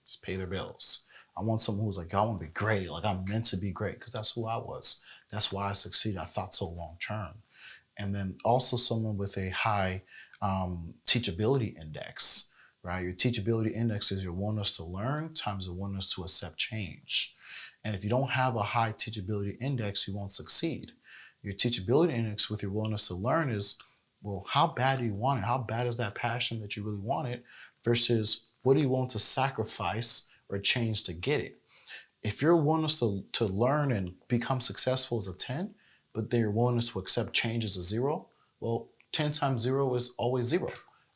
just pay their bills. I want someone who's like, I want to be great. Like, I'm meant to be great because that's who I was. That's why I succeeded. I thought so long term. And then also someone with a high teachability index, right? Your teachability index is your willingness to learn times the willingness to accept change. And if you don't have a high teachability index, you won't succeed. Your teachability index with your willingness to learn is, well, how bad do you want it? How bad is that passion that you really want it? Versus what do you want to sacrifice or change to get it? If your willingness to learn and become successful is a 10, but their willingness to accept change is a 0, well, 10 times 0 is always 0.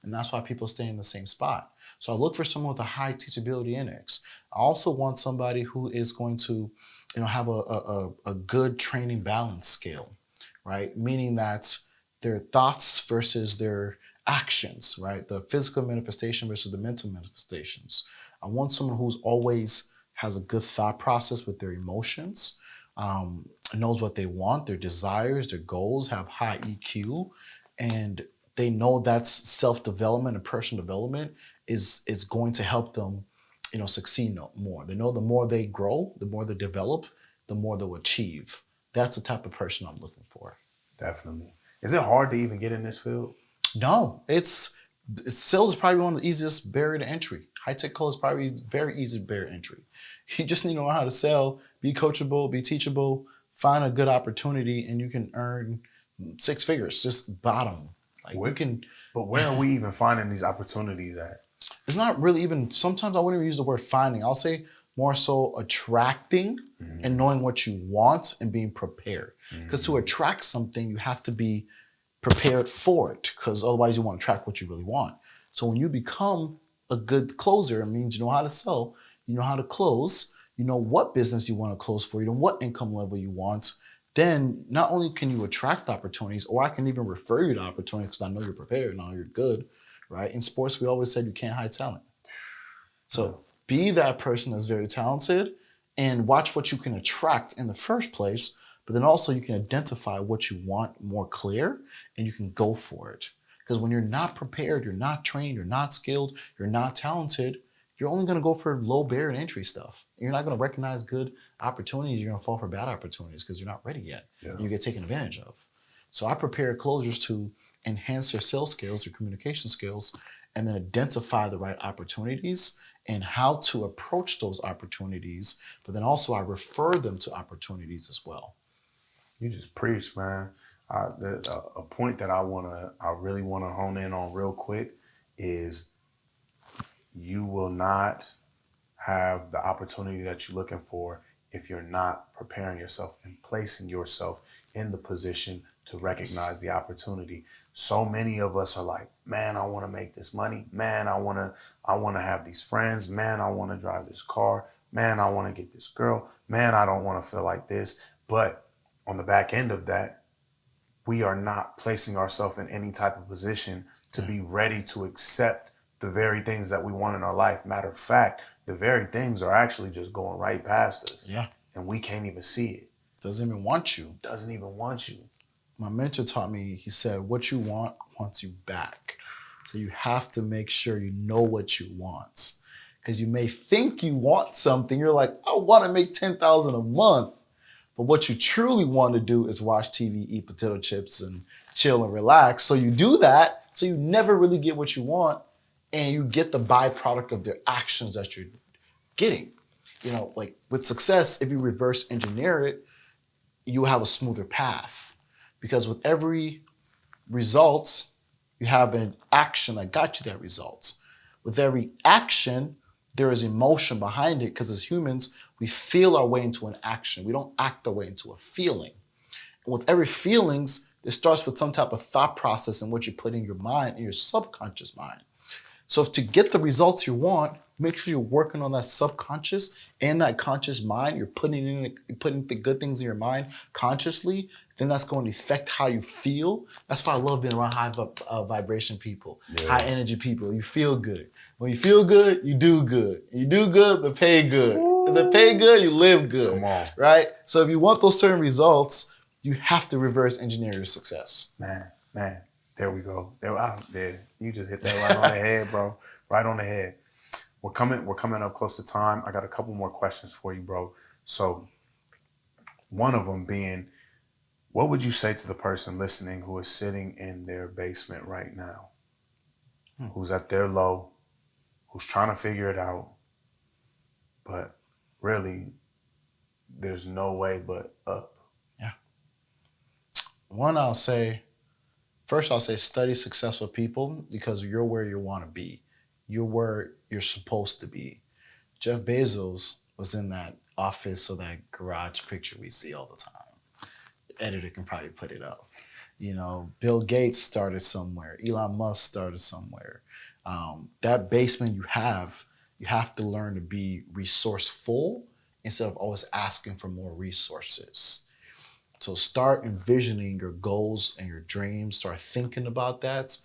And that's why people stay in the same spot. So I look for someone with a high teachability index. I also want somebody who is going to, have a good training balance scale, right? Meaning that their thoughts versus their actions, right? The physical manifestation versus the mental manifestations. I want someone who's always has a good thought process with their emotions, knows what they want, their desires, their goals, have high EQ, and they know that's self-development and personal development is going to help them, succeed more. They know the more they grow, the more they develop, the more they'll achieve. That's the type of person I'm looking for. Definitely. Is it hard to even get in this field? No, sales is probably one of the easiest barrier to entry. High tech clothes is probably very easy barrier to entry. You just need to know how to sell, be coachable, be teachable, find a good opportunity, and you can earn 6 figures. Just bottom. Like Where, you can. but where are we even finding these opportunities at? It's not really even. Sometimes I wouldn't even use the word finding. I'll say more so attracting and knowing what you want and being prepared. Because to attract something, you have to be prepared for it, because otherwise you won't attract what you really want. So when you become a good closer, it means you know how to sell, you know how to close, you know what business you want to close for, you know what income level you want. Then not only can you attract opportunities, or I can even refer you to opportunities because I know you're prepared and I know you're good, right? In sports, we always said you can't hide talent. So be that person that's very talented and watch what you can attract in the first place, but then also you can identify what you want more clear and you can go for it. Because when you're not prepared, you're not trained, you're not skilled, you're not talented, you're only going to go for low barrier to entry stuff. You're not going to recognize good opportunities. You're going to fall for bad opportunities because you're not ready yet. Yeah. You get taken advantage of. So I prepare closers to enhance their sales skills, their communication skills, and then identify the right opportunities and how to approach those opportunities. But then also I refer them to opportunities as well. You just preach, man. A point that I really wanna hone in on real quick is you will not have the opportunity that you're looking for if you're not preparing yourself and placing yourself in the position to recognize the opportunity. So many of us are like, man, I want to make this money. Man, I want to have these friends. Man, I want to drive this car. Man, I want to get this girl. man, I don't want to feel like this. But on the back end of that, we are not placing ourselves in any type of position to Yeah. be ready to accept the very things that we want in our life. Matter of fact, the very things are actually just going right past us, Yeah. and we can't even see it. Doesn't even want you. Doesn't even want you. My mentor taught me, he said, what you want wants you back. So you have to make sure you know what you want. Because you may think you want something. You're like, I want to make $10,000 a month. But what you truly want to do is watch TV, eat potato chips, and chill and relax. So you do that. So you never really get what you want. And you get the byproduct of the actions that you're getting. Like with success, if you reverse engineer it, you have a smoother path. Because with every result, you have an action that got you that result. With every action, there is emotion behind it, because as humans, we feel our way into an action. We don't act our way into a feeling. And with every feelings, it starts with some type of thought process in what you put in your mind, in your subconscious mind. So if to get the results you want, make sure you're working on that subconscious and that conscious mind. You're putting the good things in your mind consciously. Then that's going to affect how you feel. That's why I love being around high vibration people, high energy people. You feel good. When you feel good, you do good. You do good, the pay good. If the pay good, you live good. Come on. Right? So if you want those certain results, you have to reverse engineer your success. Man, there we go. There, you just hit that right on the head, bro. Right on the head. We're coming up close to time. I got a couple more questions for you, bro. So, one of them being, what would you say to the person listening who is sitting in their basement right now, who's at their low, who's trying to figure it out, but really, there's no way but up? Yeah. First, I'll say study successful people, because you're where you want to be. You're where you're supposed to be. Jeff Bezos was in that office or that garage picture we see all the time. The editor can probably put it up. Bill Gates started somewhere. Elon Musk started somewhere. That basement you have to learn to be resourceful instead of always asking for more resources. So start envisioning your goals and your dreams. Start thinking about that.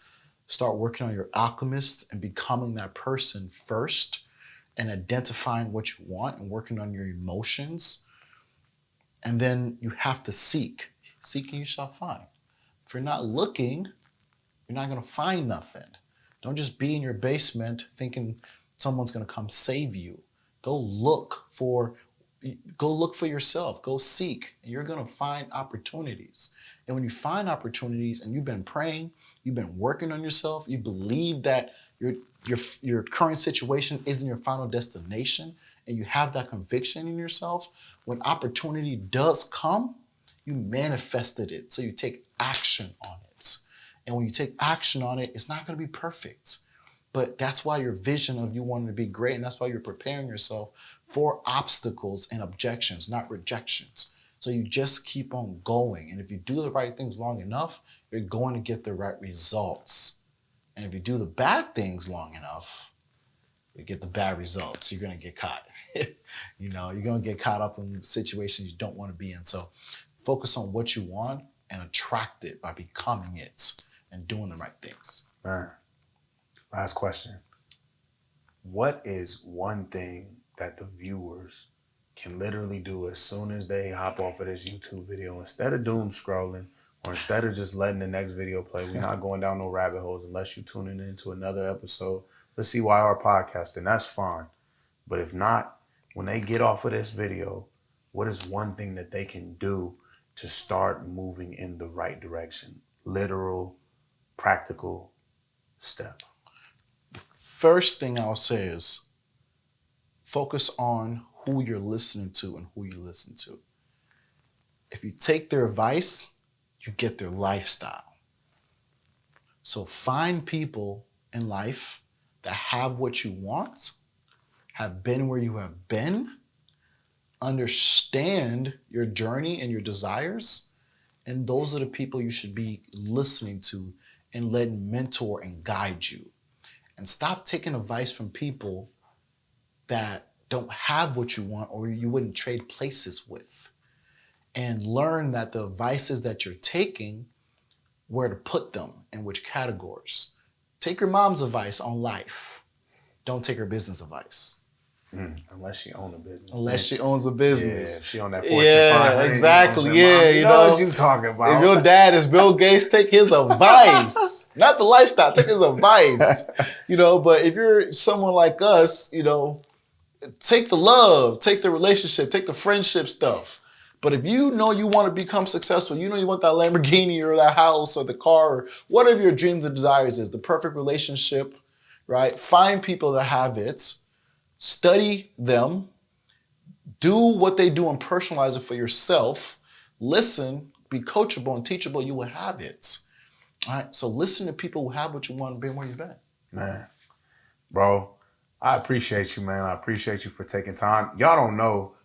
Start working on your alchemist and becoming that person first, and identifying what you want and working on your emotions. And then you have to seek. Seeking you shall find. If you're not looking, you're not going to find nothing. Don't just be in your basement thinking someone's going to come save you. Go look for yourself. Go seek, and you're going to find opportunities. And when you find opportunities and you've been praying, you've been working on yourself, you believe that your current situation isn't your final destination, and you have that conviction in yourself, when opportunity does come, you manifested it. So you take action on it. And when you take action on it, it's not going to be perfect. But that's why your vision of you wanting to be great, and that's why you're preparing yourself for obstacles and objections, not rejections. So you just keep on going. And if you do the right things long enough, you're going to get the right results. And if you do the bad things long enough, you get the bad results. You're going to get caught. You're going to get caught up in situations you don't want to be in. So focus on what you want and attract it by becoming it and doing the right things. Man, last question. What is one thing that the viewers can literally do as soon as they hop off of this YouTube video, instead of doom scrolling or instead of just letting the next video play? We're not going down no rabbit holes unless you're tuning into another episode. Let's see why our podcast, and that's fine. But if not, when they get off of this video, what is one thing that they can do to start moving in the right direction? Literal, practical step. First thing I'll say is focus on who you're listening to and who you listen to. If you take their advice, you get their lifestyle. So find people in life that have what you want, have been where you have been, understand your journey and your desires, and those are the people you should be listening to and letting mentor and guide you. And stop taking advice from people that don't have what you want or you wouldn't trade places with. And learn that the vices that you're taking, where to put them in which categories. Take your mom's advice on life. Don't take her business advice. Unless she owns a business. Unless she owns a Yeah, business. if she on that Fortune 500. Exactly. You know what I'm saying? Yeah, Mom, you know know what you talking about. If your dad is Bill Gates, take his advice. Not the lifestyle, take his advice. But if you're someone like us, take the love, take the relationship, take the friendship stuff. But if you know you want to become successful, you know you want that Lamborghini or that house or the car or whatever your dreams and desires is, the perfect relationship, right? Find people that have it, study them, do what they do and personalize it for yourself. Listen, be coachable and teachable, you will have it. All right. So listen to people who have what you want and be where you've been. Man, bro, I appreciate you, man. I appreciate you for taking time. Y'all don't know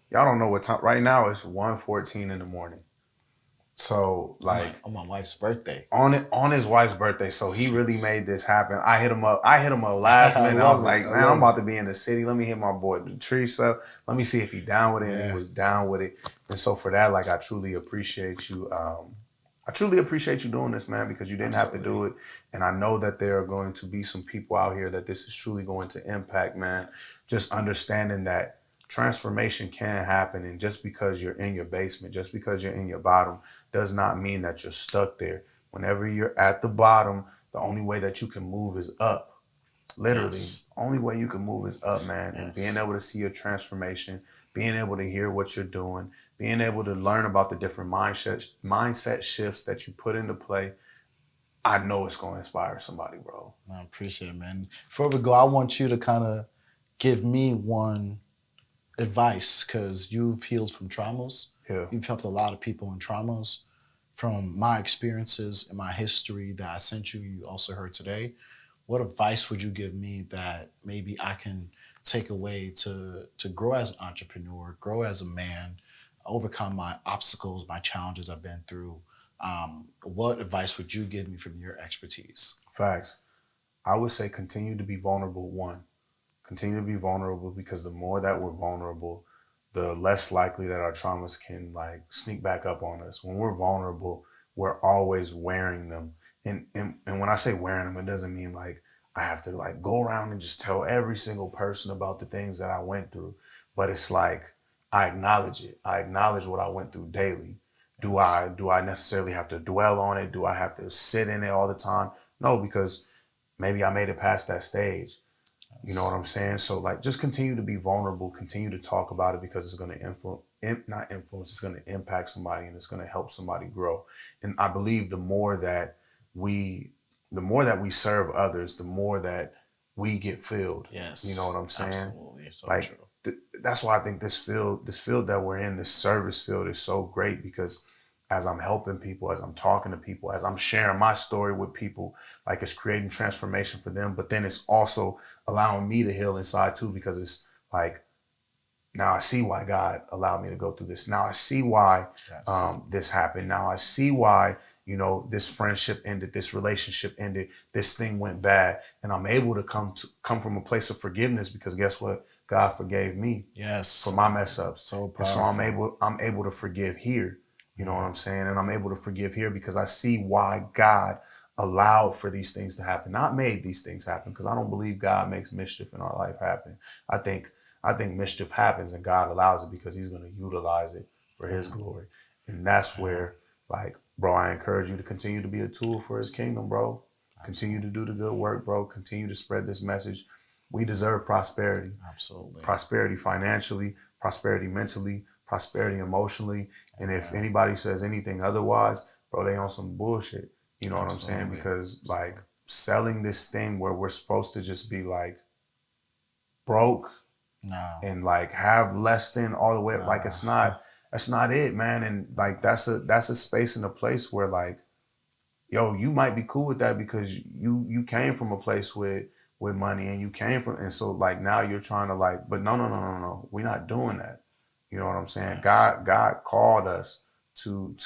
what time. Right now it's 1:14 in the morning. So On my wife's birthday. On his wife's birthday. So he really made this happen. I hit him up last minute. I was like, man, I'm about to be in the city. Let me hit my boy Datrice up. Let me see if he's down with it. And he was down with it. And so for that, I truly appreciate you. I truly appreciate you doing this, man, because you didn't have to do it. And I know that there are going to be some people out here that this is truly going to impact, man. Just understanding that transformation can happen. And just because you're in your basement, just because you're in your bottom, does not mean that you're stuck there. Whenever you're at the bottom, the only way that you can move is up. Literally, only way you can move is up, man. And being able to see your transformation, being able to hear what you're doing, being able to learn about the different mindset shifts that you put into play, I know it's going to inspire somebody, bro. I appreciate it, man. Before we go, I want you to kind of give me one advice, because you've healed from traumas. Yeah. You've helped a lot of people in traumas. From my experiences and my history that I sent you, you also heard today. What advice would you give me that maybe I can take away to grow as an entrepreneur, grow as a man, overcome my obstacles, my challenges I've been through? What advice would you give me from your expertise? Facts. I would say continue to be vulnerable, one. Continue to be vulnerable, because the more that we're vulnerable, the less likely that our traumas can sneak back up on us. When we're vulnerable, we're always wearing them. And when I say wearing them, it doesn't mean I have to go around and just tell every single person about the things that I went through. But it's I acknowledge it. I acknowledge what I went through daily. Do I necessarily have to dwell on it? Do I have to sit in it all the time? No, because maybe I made it past that stage. You know what I'm saying? So just continue to be vulnerable, continue to talk about it, because it's going to not influence, it's going to impact somebody, and it's going to help somebody grow. And I believe the more that we serve others, the more that we get filled. Yes. You know what I'm saying? Absolutely. So true. That's why I think this field that we're in, this service field, is so great, because as I'm helping people, as I'm talking to people, as I'm sharing my story with people, it's creating transformation for them. But then it's also allowing me to heal inside too, because it's now I see why God allowed me to go through this. Now I see why this happened. Now I see why, this friendship ended, this relationship ended, this thing went bad. And I'm able to come from a place of forgiveness, because guess what? God forgave me for my mess ups. So powerful. And so I'm able to forgive here. You know what I'm saying? And I'm able to forgive here because I see why God allowed for these things to happen, not made these things happen, because I don't believe God makes mischief in our life happen. I think mischief happens and God allows it because he's going to utilize it for his glory. And that's where, bro, I encourage you to continue to be a tool for his kingdom, bro. Continue to do the good work, bro. Continue to spread this message. We deserve prosperity. Absolutely. Prosperity financially, prosperity mentally, prosperity emotionally. And if anybody says anything otherwise, bro, they on some bullshit. You know what I'm saying? Because selling this thing where we're supposed to just be broke and have less than all the way, that's not it, man. And that's a space and a place where yo, you might be cool with that because you came from a place with money, and you came from, and so now you're trying to but no, we're not doing that. You know what I'm saying? Yes. God called us to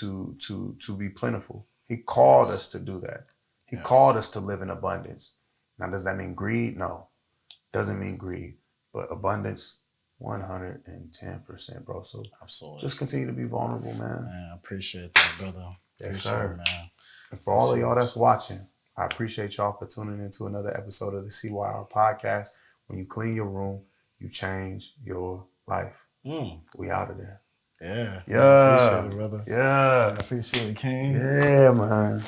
be plentiful. He called us to do that. He called us to live in abundance. Now, does that mean greed? No, doesn't mean greed, but abundance. 110%, bro. So Absolutely. just continue to be vulnerable, man. Man, I appreciate that, brother. Yes, Appreciate sir. it, man. And for all of y'all that's watching, I appreciate y'all for tuning into another episode of the CYR podcast. When you clean your room, you change your life. We out of there. Yeah. Yeah. Appreciate it, brother. Yeah. Appreciate it, King. Yeah, man.